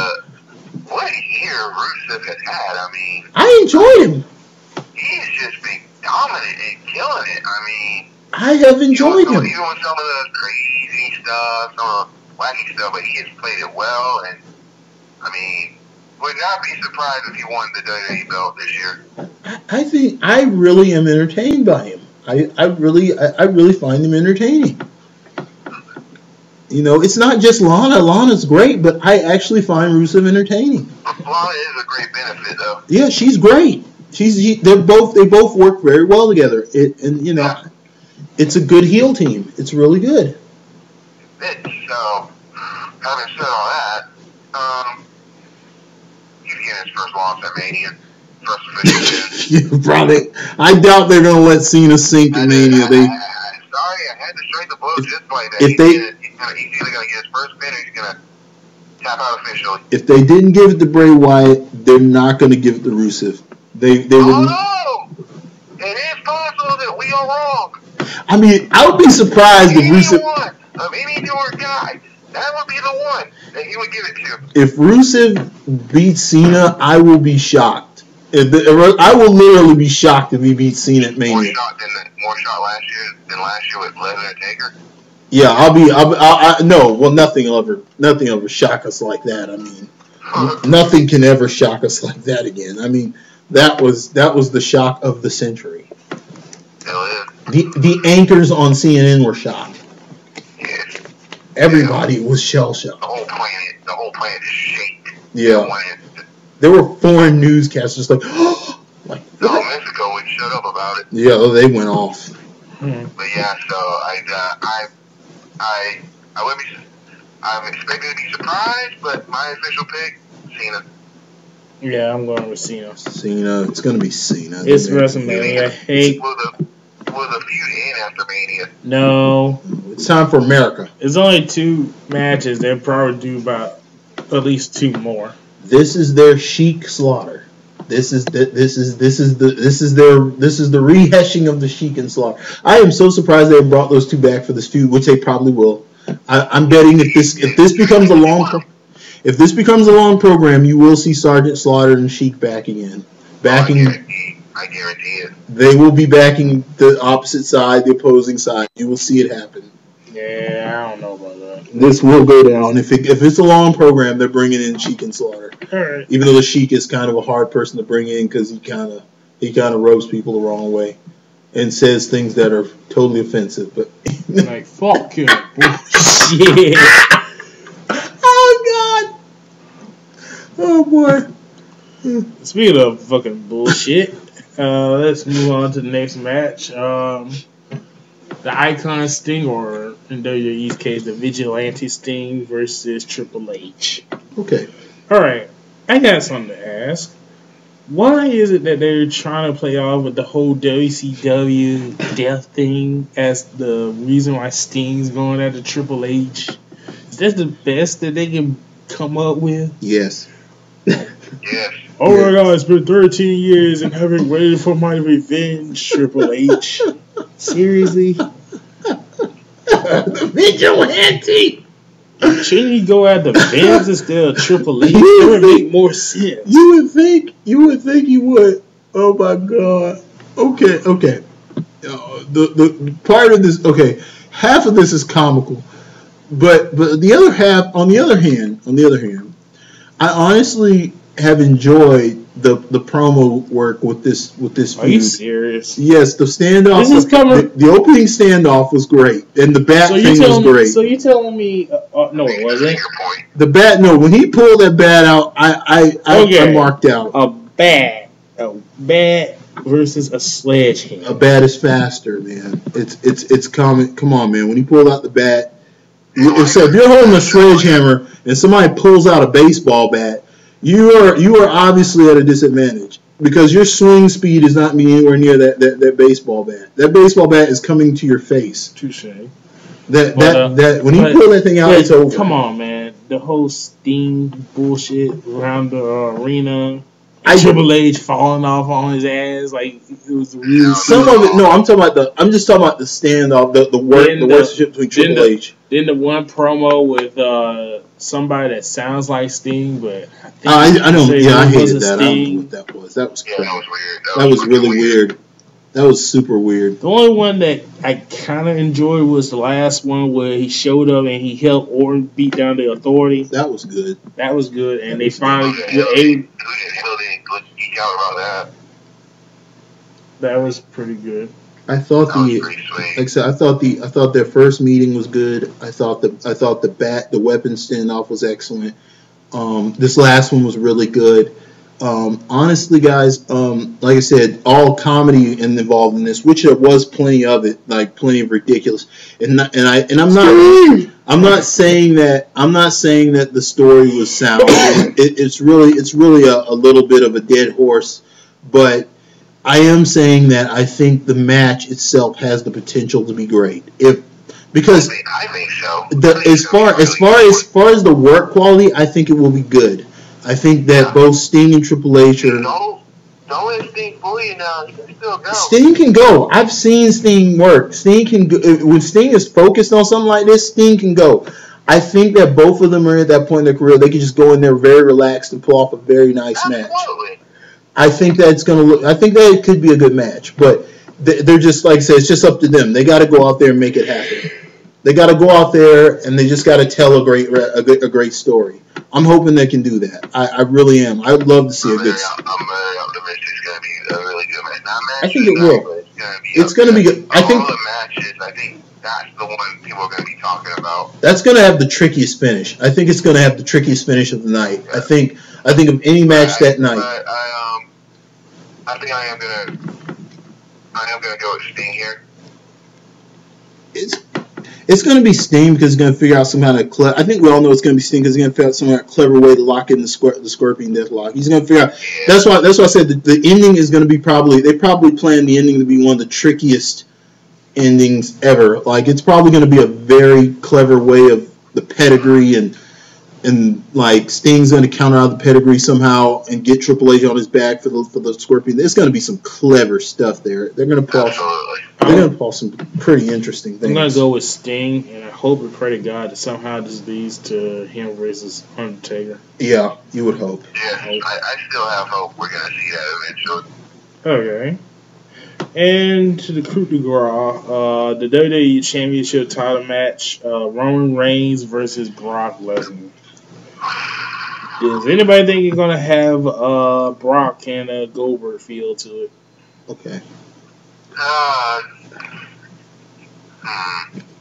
What a year Rusev has had. I mean, I enjoyed him. He's just been dominant and killing it. I mean, I have enjoyed him. Even with some of the crazy stuff, some of the wacky stuff, but he has played it well, and I mean, would not be surprised if he won the WWE belt this year. I think I really am entertained by him. I really find him entertaining. It's not just Lana. Lana's great, but I actually find Rusev entertaining. Lana is a great benefit, though. Yeah, she's great. They both work very well together. It's a good heel team. It's really good. So, having said all that, he's getting his first loss at Mania. First official. I doubt they're gonna let Cena sink in Mania. Sorry, I had to straight the blow just like that. He's either gonna get his first pin or he's gonna tap out officially. If they didn't give it to Bray Wyatt, they're not gonna give it to Rusev. No! It is possible that we are wrong. I mean, I would be surprised if Rusev. Of any newer guy, that would be the one that he would give it to. If Rusev beats Cena, I will be shocked. I will literally be shocked if he beats Cena at Mania. More shocked last year with Lesnar and Taker. Yeah, nothing will ever shock us like that. I mean, nothing can ever shock us like that again. I mean, that was the shock of the century. The anchors on CNN were shocked. Yeah. Everybody was shell shocked. The whole planet is shaking. Yeah. There were foreign newscasters like Mexico wouldn't shut up about it. Yeah, they went off. But yeah, so I would be. I'm expecting to be surprised, but my official pick, Cena. Yeah, I'm going with Cena. Cena, it's going to be Cena. It's WrestleMania. Will the feud end after Mania? No. It's time for America. It's only 2 matches. They'll probably do about at least 2 more. This is their Sheik slaughter. This is the rehashing of the Sheik and Slaughter. I am so surprised they brought those 2 back for this feud, which they probably will. I'm betting if this becomes a long program, you will see Sergeant Slaughter and Sheik back again. I guarantee it. They will be backing the opposite side, the opposing side. You will see it happen. Yeah, I don't know about that. this will go down. If it's a long program, they're bringing in Sheik and Slaughter. All right. Even though the Sheik is kind of a hard person to bring in because he kind of rubs people the wrong way and says things that are totally offensive. But like fuck you, bullshit. Oh God. Oh boy. Speaking of fucking bullshit, let's move on to the next match. The Icon Sting, or in WWE's case, the Vigilante Sting versus Triple H. Okay. Alright, I got something to ask. Why is it that they're trying to play off with the whole WCW death thing as the reason why Sting's going after Triple H? Is that the best that they can come up with? Yes. Yes. Oh my God, it's been 13 years and haven't waited for my revenge, Triple H. Seriously? The Vigilante. Shouldn't you go after Vince instead of Triple H? It would make more sense. You would think you would. Oh my God. Okay. The part of this, okay, half of this is comical, but the other half, on the other hand, I honestly have enjoyed the promo work with this feud. Are you serious? Yes, the standoff. This is coming. The opening standoff was great, and the bat thing was great. So you telling me? No, it wasn't. The bat. No, when he pulled that bat out, I marked out. A bat versus a sledgehammer. A bat is faster, man. It's common. Come on, man. When he pulled out the bat, if you're holding a sledgehammer and somebody pulls out a baseball bat, you are obviously at a disadvantage because your swing speed is not anywhere near that baseball bat. That baseball bat is coming to your face. Touche. That when he pull that thing out, it's over. Come on, man. The whole Sting bullshit around the arena. Triple H falling off on his ass, like it was really. Some of it, no. I'm just talking about the standoff, the worship between Triple H. Then the one promo with somebody that sounds like Sting, but I don't. Yeah, I hated that. I don't know what that was. That was crazy. Yeah, that was weird. That was really weird. That was super weird. The only one that I kind of enjoyed was the last one where he showed up and he helped Orton beat down the Authority. That was good. And they finally were able. That was pretty good. I thought like I said, I thought their first meeting was good. I thought the weapon standoff was excellent. This last one was really good. Honestly, guys, like I said, all comedy involved in this, which there was plenty of it, like plenty of ridiculous. I'm not saying that the story was sound. It's really a little bit of a dead horse, but I am saying that I think the match itself has the potential to be great. Because I think so. As far as the work quality, I think it will be good. I think that both Sting and Triple H are. Don't let Sting fool you now. He can still go. Sting can go. I've seen Sting work. Sting can go. When Sting is focused on something like this, Sting can go. I think that both of them are at that point in their career. They can just go in there very relaxed and pull off a very nice match. I think that it could be a good match, but they're just, like I said, it's just up to them. They got to go out there and make it happen. They got to go out there and they just got to tell a great story. I'm hoping they can do that. I really am. I would love to see a good. I'm very optimistic. It's going to be a really good match. I think it will. It's going to be good. I think all the matches. I think that's the one people are going to be talking about. That's going to have the trickiest finish. I think it's going to have the trickiest finish of the night. Yeah. I think of any match that night. I think I am gonna go with Sting here. It's going to be Sting because he's going to figure out some kind of I think we all know it's going to be Sting because he's going to figure out some kind of clever way to lock in the Scorpion Deathlock. He's going to figure out. Yeah. That's why I said the ending is going to be they probably planned the ending to be one of the trickiest endings ever. Like it's probably going to be a very clever way of the pedigree and like Sting's going to counter out the pedigree somehow and get Triple H on his back for the Scorpion. There's going to be some clever stuff there. They're going to pull some pretty interesting things. I'm going to go with Sting, and I hope and pray to God that somehow this leads to him versus Undertaker. Yeah, you would hope. Yeah, I still have hope we're going to see that eventually. Okay. And to the coup de grace, the WWE Championship title match, Roman Reigns versus Brock Lesnar. Does anybody think you're gonna have Brock and Goldberg feel to it? Okay.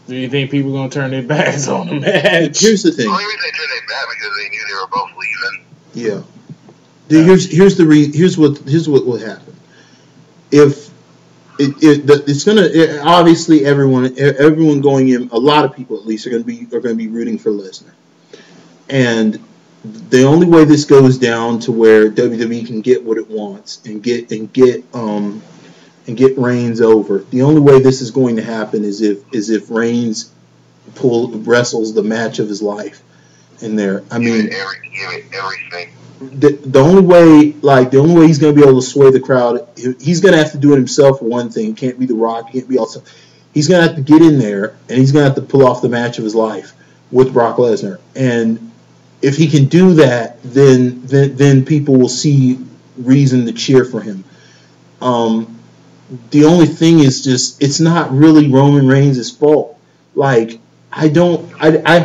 Do you think people are gonna turn their backs on the match? Here's the thing. The only reason they turned their back because they knew they were both leaving. Yeah. Here's what will happen. If it's gonna obviously everyone going in, a lot of people at least are gonna be rooting for Lesnar, and the only way this goes down to where WWE can get what it wants and get Reigns over. The only way this is going to happen is if Reigns wrestles the match of his life in there. I mean, give it everything. The only way he's going to be able to sway the crowd, he's going to have to do it himself for one thing. He can't be The Rock. He can't be also. He's going to have to get in there and he's going to have to pull off the match of his life with Brock Lesnar. And if he can do that, then people will see reason to cheer for him. The only thing is just it's not really Roman Reigns' fault. Like I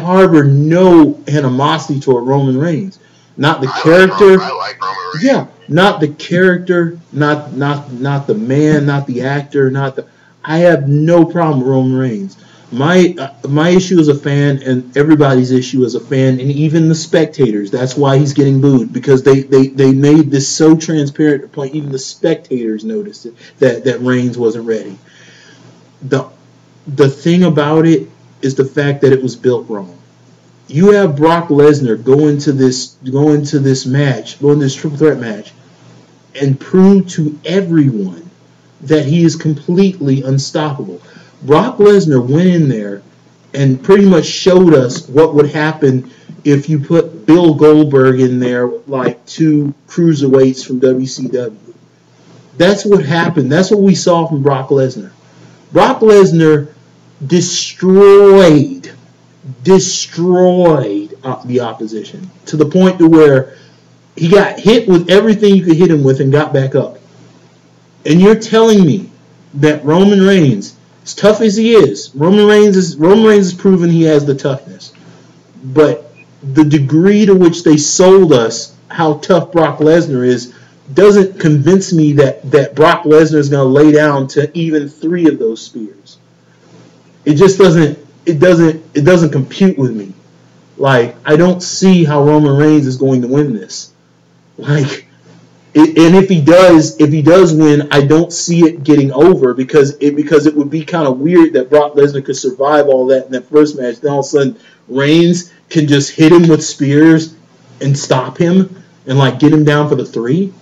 harbor no animosity toward Roman Reigns. Not the character. I like Roman Reigns. Yeah, not the character, not the man, not the actor, I have no problem with Roman Reigns. My issue as a fan, and everybody's issue as a fan, and even the spectators. That's why he's getting booed, because they made this so transparent to the point even the spectators noticed it, that Reigns wasn't ready. The thing about it is the fact that it was built wrong. You have Brock Lesnar go into this triple threat match, and prove to everyone that he is completely unstoppable. Brock Lesnar went in there and pretty much showed us what would happen if you put Bill Goldberg in there like two cruiserweights from WCW. That's what happened. That's what we saw from Brock Lesnar. Brock Lesnar destroyed the opposition to the point to where he got hit with everything you could hit him with and got back up. And you're telling me that Roman Reigns, as tough as he is, Roman Reigns has proven he has the toughness. But the degree to which they sold us how tough Brock Lesnar is doesn't convince me that Brock Lesnar is going to lay down to even 3 of those spears. It just doesn't. It doesn't compute with me. Like, I don't see how Roman Reigns is going to win this. Like, and if he does win, I don't see it getting over because it would be kind of weird that Brock Lesnar could survive all that in that first match. Then all of a sudden, Reigns can just hit him with spears and stop him and like get him down for the 3.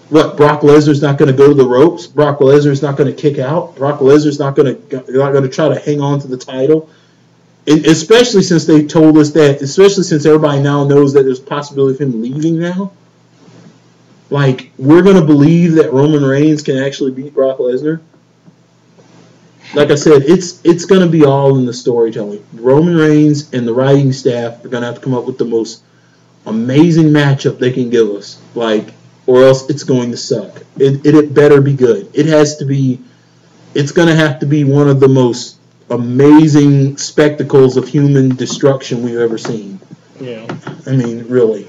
What, Brock Lesnar's not going to go to the ropes? Brock Lesnar's not going to kick out? Brock Lesnar's not going to try to hang on to the title? And especially since they told us that, especially since everybody now knows that there's a possibility of him leaving now. Like, we're going to believe that Roman Reigns can actually beat Brock Lesnar? Like I said, it's going to be all in the storytelling. Roman Reigns and the writing staff are going to have to come up with the most amazing matchup they can give us. Like, or else it's going to suck. It better be good. It's going to have to be one of the most amazing spectacles of human destruction we've ever seen. Yeah. I mean, really.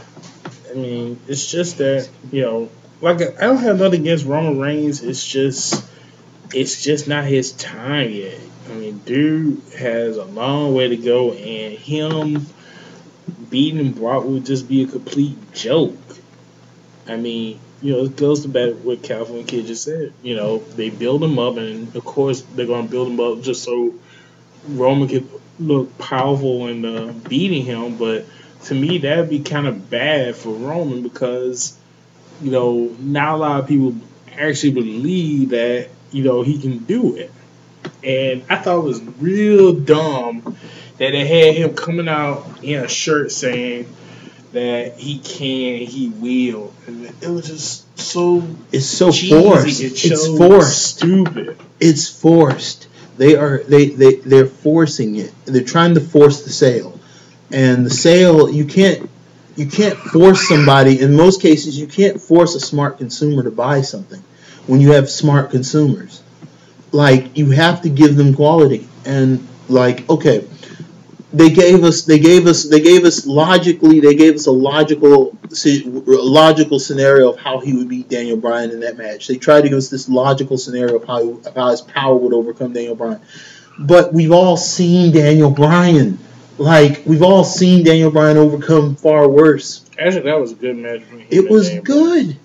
I mean, it's just that, like, I don't have nothing against Roman Reigns. It's just not his time yet. I mean, dude has a long way to go, and him beating Brock would just be a complete joke. I mean, it goes to back what California Kid just said. They build him up, and of course they're going to build him up just so Roman can look powerful in beating him. But to me, that would be kind of bad for Roman because, not a lot of people actually believe that, he can do it. And I thought it was real dumb that they had him coming out in a shirt saying that he can, he will. And it was just so it's so cheesy. Forced. It's forced. Stupid. It's forced. They're forcing it. They're trying to force the sale. And the sale, you can't force somebody. In most cases, you can't force a smart consumer to buy something when you have smart consumers. Like, you have to give them quality. And like, okay, they gave us logically, they gave us a logical scenario of how he would beat Daniel Bryan in that match. They tried to give us this logical scenario of how his power would overcome Daniel Bryan. But we've all seen Daniel Bryan. Like, we've all seen Daniel Bryan overcome far worse. Actually, that was a good match. It was good.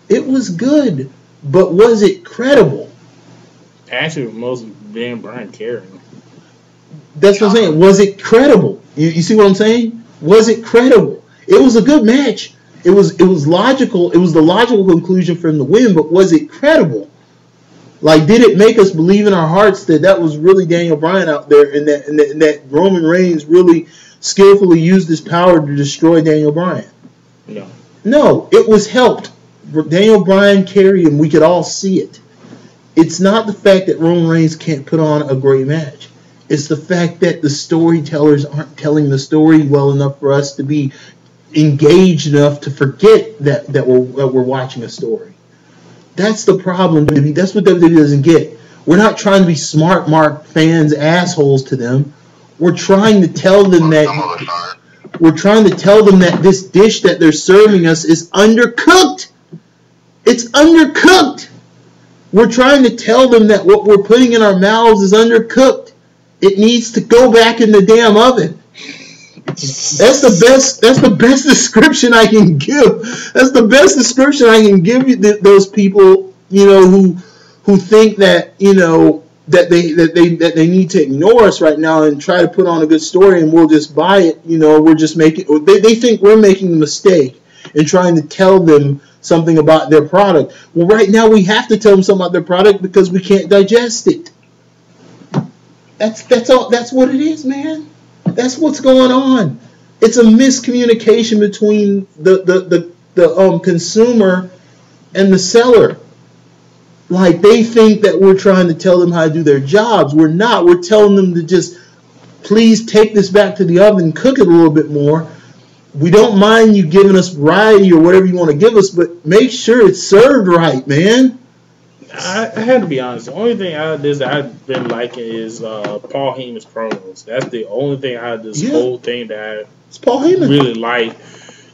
It was good. But was it credible? Actually, most Daniel Bryan carrying. That's what I'm saying. Was it credible? You see what I'm saying? Was it credible? It was a good match. It was logical. It was the logical conclusion for him to win, but was it credible? Like, did it make us believe in our hearts that was really Daniel Bryan out there, and that Roman Reigns really skillfully used his power to destroy Daniel Bryan? No. No, it was helped. Daniel Bryan carried him. We could all see it. It's not the fact that Roman Reigns can't put on a great match. It's the fact that the storytellers aren't telling the story well enough for us to be engaged enough to forget that we're watching a story. That's the problem. That's what WWE doesn't get. We're not trying to be smart mark fans assholes to them. We're trying to tell them that this dish that they're serving us is undercooked. It's undercooked. We're trying to tell them that what we're putting in our mouths is undercooked. It needs to go back in the damn oven. That's the best description I can give. That's the best description I can give you. Those people, who think that that they need to ignore us right now and try to put on a good story and we'll just buy it. We're just making. They think we're making a mistake in trying to tell them something about their product. Well, right now we have to tell them something about their product because we can't digest it. That's all. That's what it is, man. That's what's going on. It's a miscommunication between the consumer and the seller. Like, they think that we're trying to tell them how to do their jobs. We're not. We're telling them to just please take this back to the oven and cook it a little bit more. We don't mind you giving us variety or whatever you want to give us, but make sure it's served right, man. I had to be honest. The only thing I've been liking is Paul Heyman's promos. That's the only thing out of this whole thing that it's Paul Heyman. Really like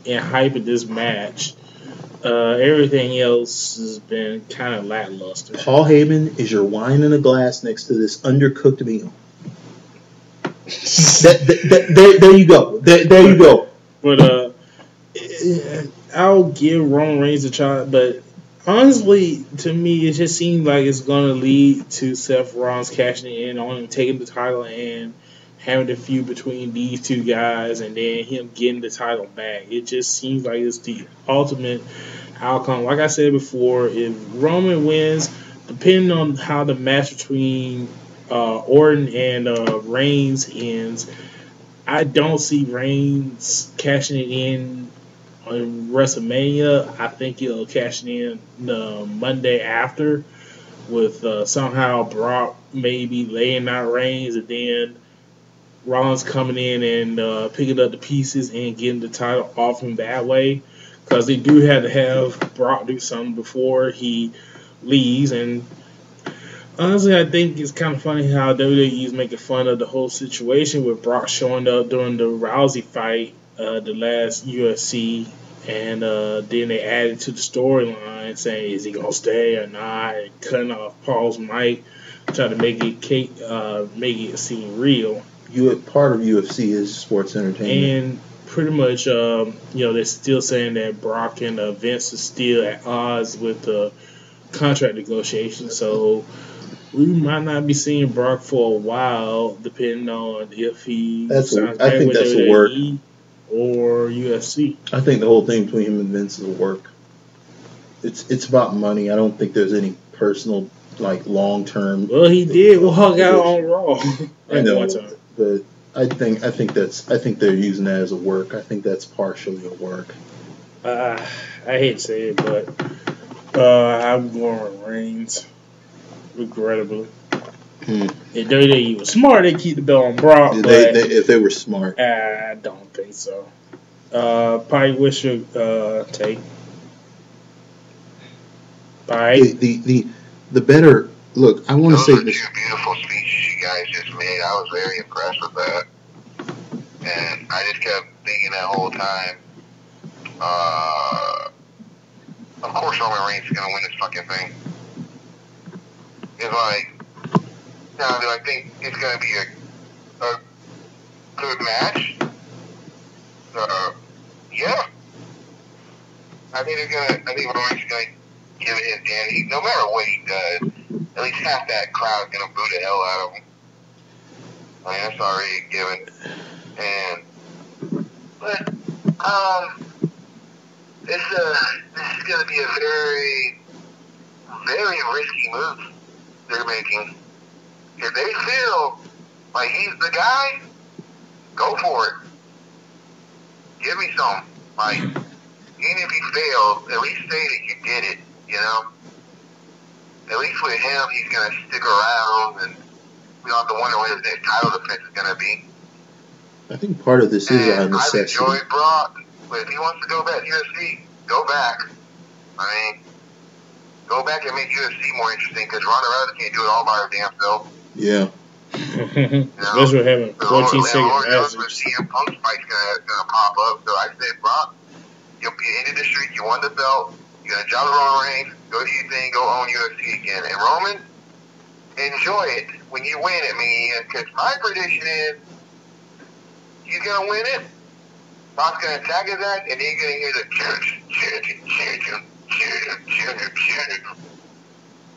and hyping this match. Everything else has been kind of lackluster. Paul Heyman is your wine in a glass next to this undercooked meal. There you go. There you go. But I'll give Roman Reigns a try, but honestly, to me, it just seems like it's going to lead to Seth Rollins cashing in on him, taking the title and having the feud between these two guys and then him getting the title back. It just seems like it's the ultimate outcome. Like I said before, if Roman wins, depending on how the match between Orton and Reigns ends, I don't see Reigns cashing it in on WrestleMania. I think he'll cash it in the Monday after with somehow Brock maybe laying out Reigns and then Rollins coming in and picking up the pieces and getting the title off him that way, because they do have to have Brock do something before he leaves. And honestly, I think it's kind of funny how WWE is making fun of the whole situation with Brock showing up during the Rousey fight, the last UFC, and then they added to the storyline saying, is he going to stay or not, and cutting off Paul's mic, trying to make it seem real. Part of UFC is sports entertainment. And pretty much, they're still saying that Brock and Vince are still at odds with the contract negotiations, so we might not be seeing Brock for a while, depending on if he signs back with WWE or UFC. I think the whole thing between him and Vince is a work. It's about money. I don't think there's any personal, long term. Well, he did walk out on Raw. I know, but I think they're using that as a work. I think that's partially a work. I hate to say it, but I'm going with Reigns, regrettably. If WWE was smart, they'd keep the belt on Brock. If they were smart. I don't think so. Pike, what's your take? Pike? The better look, I want to say Those are this. two beautiful speeches you guys just made. I was very impressed with that. And I just kept thinking that whole time, of course Roman Reigns is going to win this fucking thing. It's like, now do I think it's going to be a good match? Yeah. I think Roman Reigns is going to give it his dandy. No matter what he does, at least half that crowd is going to boo the hell out of him. I mean, that's already a given. This is going to be a very, very risky move they're making. If they feel like he's the guy, go for it. Give me some. Like, even if he fails, at least say that you did it, you know? At least with him, he's going to stick around, and we don't have to wonder what his next title defense is going to be. I think part of this is a necessity. I've enjoyed Brock, but if he wants to go back to UFC, go back. I mean, go back and make UFC more interesting, because Ronda Rousey can't do it all by her damn self. Yeah. Especially with having 14-second matches. CM Punk's fight's gonna pop up. So I said, Brock, you'll be in the street. You won the belt. You're gonna job Roman Reigns. Go do your thing. Go own UFC again. And Roman, enjoy it when you win it, man. Because my prediction is he's gonna win it. Brock's gonna attack his ass, and then you're gonna hear the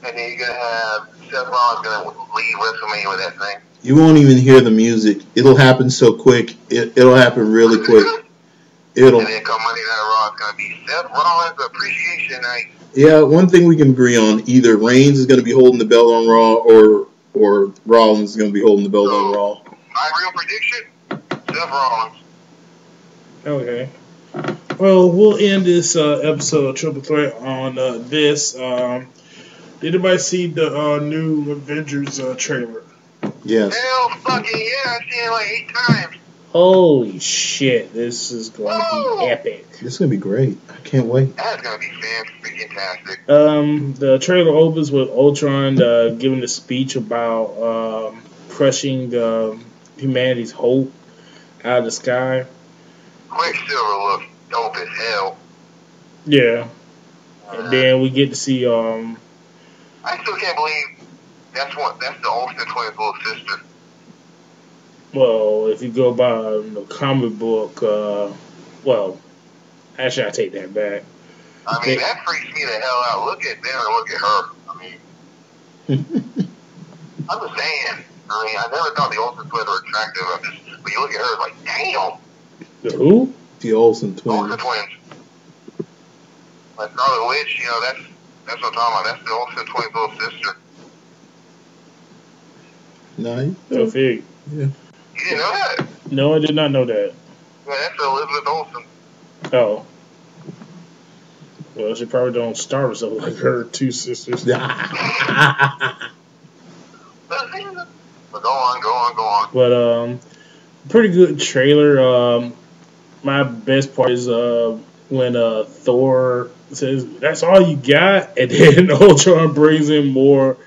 and then you're gonna have Seth Rollins gonna leave WrestleMania with that thing. You won't even hear the music. It'll happen so quick. It'll happen really quick. And then come Monday Night Raw, it's gonna be Seth Rollins Appreciation Night. Yeah, one thing we can agree on: either Reigns is going to be holding the belt on Raw, or Rollins is going to be holding the belt on Raw. My real prediction: Seth Rollins. Okay. Well, we'll end this episode of Triple Threat on this. Did anybody see the new Avengers trailer? Yes. Hell fucking yeah, I've seen it like 8 times. Holy shit, this is going to be epic. This is going to be great. I can't wait. That's going to be fan-freaking-tastic. The trailer opens with Ultron giving a speech about crushing humanity's hope out of the sky. Quicksilver looks dope as hell. Yeah. And then we get to see... I still can't believe that's the Olsen twins' little sister. Well, if you go by the comic book, well, actually, I take that back. I mean, that freaks me the hell out. Look at them and look at her. I mean, I'm just saying. I mean, I never thought the Olsen twins were attractive. But you look at her, it's like, damn. The who? The Olsen twins. Olsen twins. Like Scarlet Witch, you know, that's what I'm talking about. That's the Olsen twins' little sister. Nice. Go fig. Yeah. You didn't know that? No, I did not know that. Yeah, that's Elizabeth Olsen. Oh. Well, she probably don't starve herself like her two sisters. But go on. But, pretty good trailer. My best part is when Thor says, "That's all you got?" And then Ultron brings in more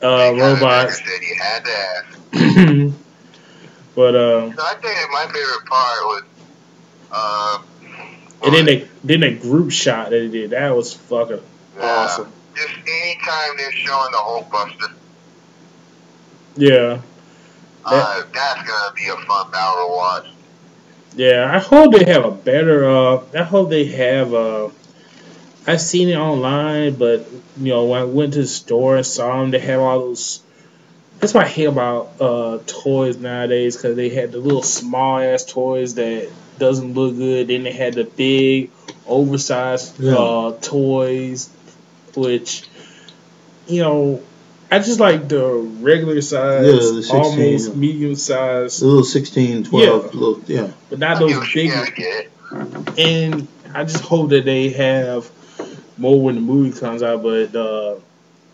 robots. Said you had to ask. But so I think my favorite part was and then that group shot that they did, that was fucking awesome. Just anytime they're showing the Hulk Buster. Yeah. That's gonna be a fun battle to watch. Yeah, I hope they have a better. I hope they have. I've seen it online, but you know, when I went to the store and saw them, they have all those. That's what I hate about toys nowadays, because they had the little small ass toys that doesn't look good. Then they had the big, oversized toys, which, you know, I just like the regular size, the 16, almost medium size. The little 16, 12, but not those big. And I just hope that they have more when the movie comes out. But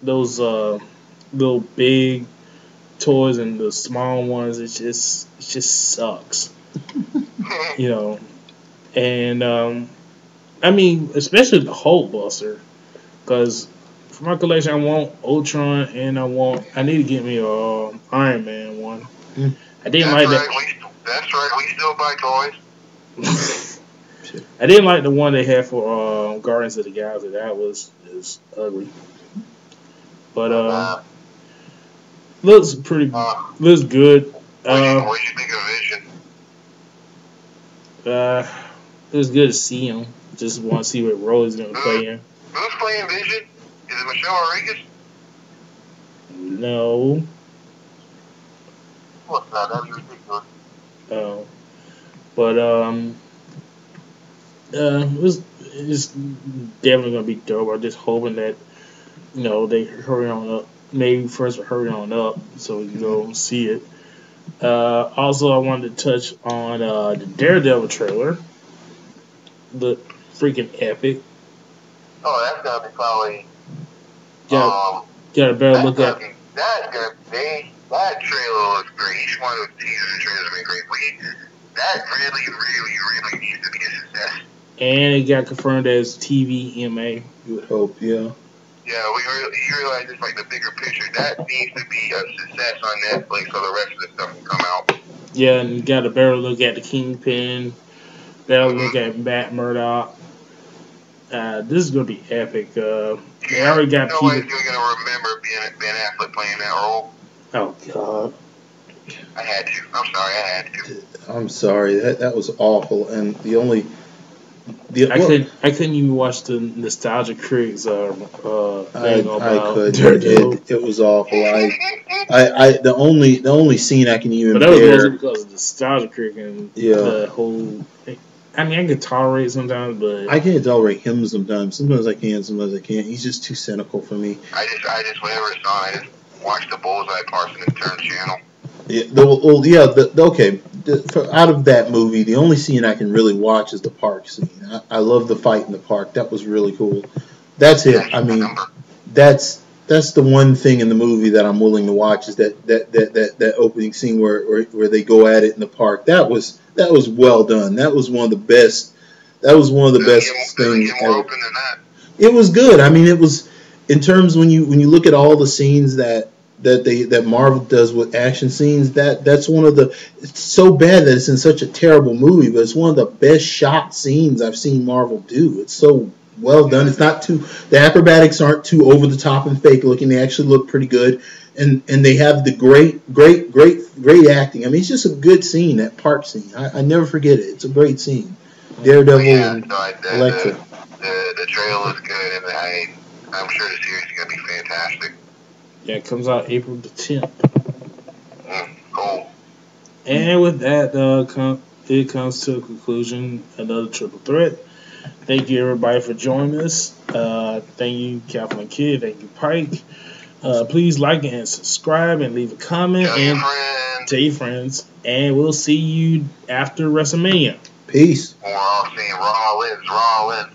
those little big toys and the small ones, it just sucks. You know, and I mean, especially the Hulk Buster, because For my collection, I want Ultron, and I need to get me a Iron Man one. I didn't like that. That's right. We still buy toys. I didn't like the one they had for Guardians of the Galaxy. That was ugly. But looks pretty. Looks good. What do you think of Vision? It was good to see him. Just want to see what role he's going to play in. Who's playing Vision? Is it Michelle Rodriguez? No. What's that? That'd be ridiculous. Oh. But it's definitely going to be dope. I'm just hoping that they hurry on up. Maybe first hurry on up so we can go see it. Also, I wanted to touch on the Daredevil trailer. Look freaking epic. Oh, that's gotta be probably. Got a better look at. That trailer looks great. Each one of those teasers and trailers have been great. That really needs to be a success. And it got confirmed as TVMA. You would hope, yeah. Yeah, you realize it's like the bigger picture. That needs to be a success on Netflix so the rest of the stuff can come out. Yeah, and you got a better look at the Kingpin. Better look at Matt Murdock. This is going to be epic. They already got people. Nobody's going to remember Ben Affleck playing that role. Oh, God. I had to. I'm sorry, I had to. I'm sorry. That was awful. And I couldn't even watch the Nostalgia Critics thing about I couldn't. It was awful. The only scene I can even. But that was mostly because of the Nostalgia Critic and the whole. I mean, I can tolerate sometimes, but I can't tolerate him sometimes. Sometimes I can, sometimes I can't. He's just too cynical for me. I just whenever it's on, I just watch the bullseye parts and then turn channel. Out of that movie, the only scene I can really watch is the park scene. I love the fight in the park. That was really cool. That's it. I mean, that's the one thing in the movie that I'm willing to watch is that opening scene where they go at it in the park. That was well done. That was one of the best. That was one of the best things ever. It was good. I mean, it was in terms when you look at all the scenes that Marvel does with action scenes. That's one of the. It's so bad that it's in such a terrible movie, but it's one of the best shot scenes I've seen Marvel do. It's so well done. It's not too. The acrobatics aren't too over the top and fake looking. They actually look pretty good, and they have the great acting. I mean, it's just a good scene. That park scene. I never forget it. It's a great scene. Daredevil and Elektra. The trailer is good, and I'm sure the series is going to be fantastic. Yeah, it comes out April the 10th. Cool. And with that, it comes to a conclusion. Another triple threat. Thank you, everybody, for joining us. Thank you, Captain Kid. Thank you, Pike. Please like and subscribe and leave a comment. Tell your friends. And we'll see you after WrestleMania. Peace. We're all seeing Rollins.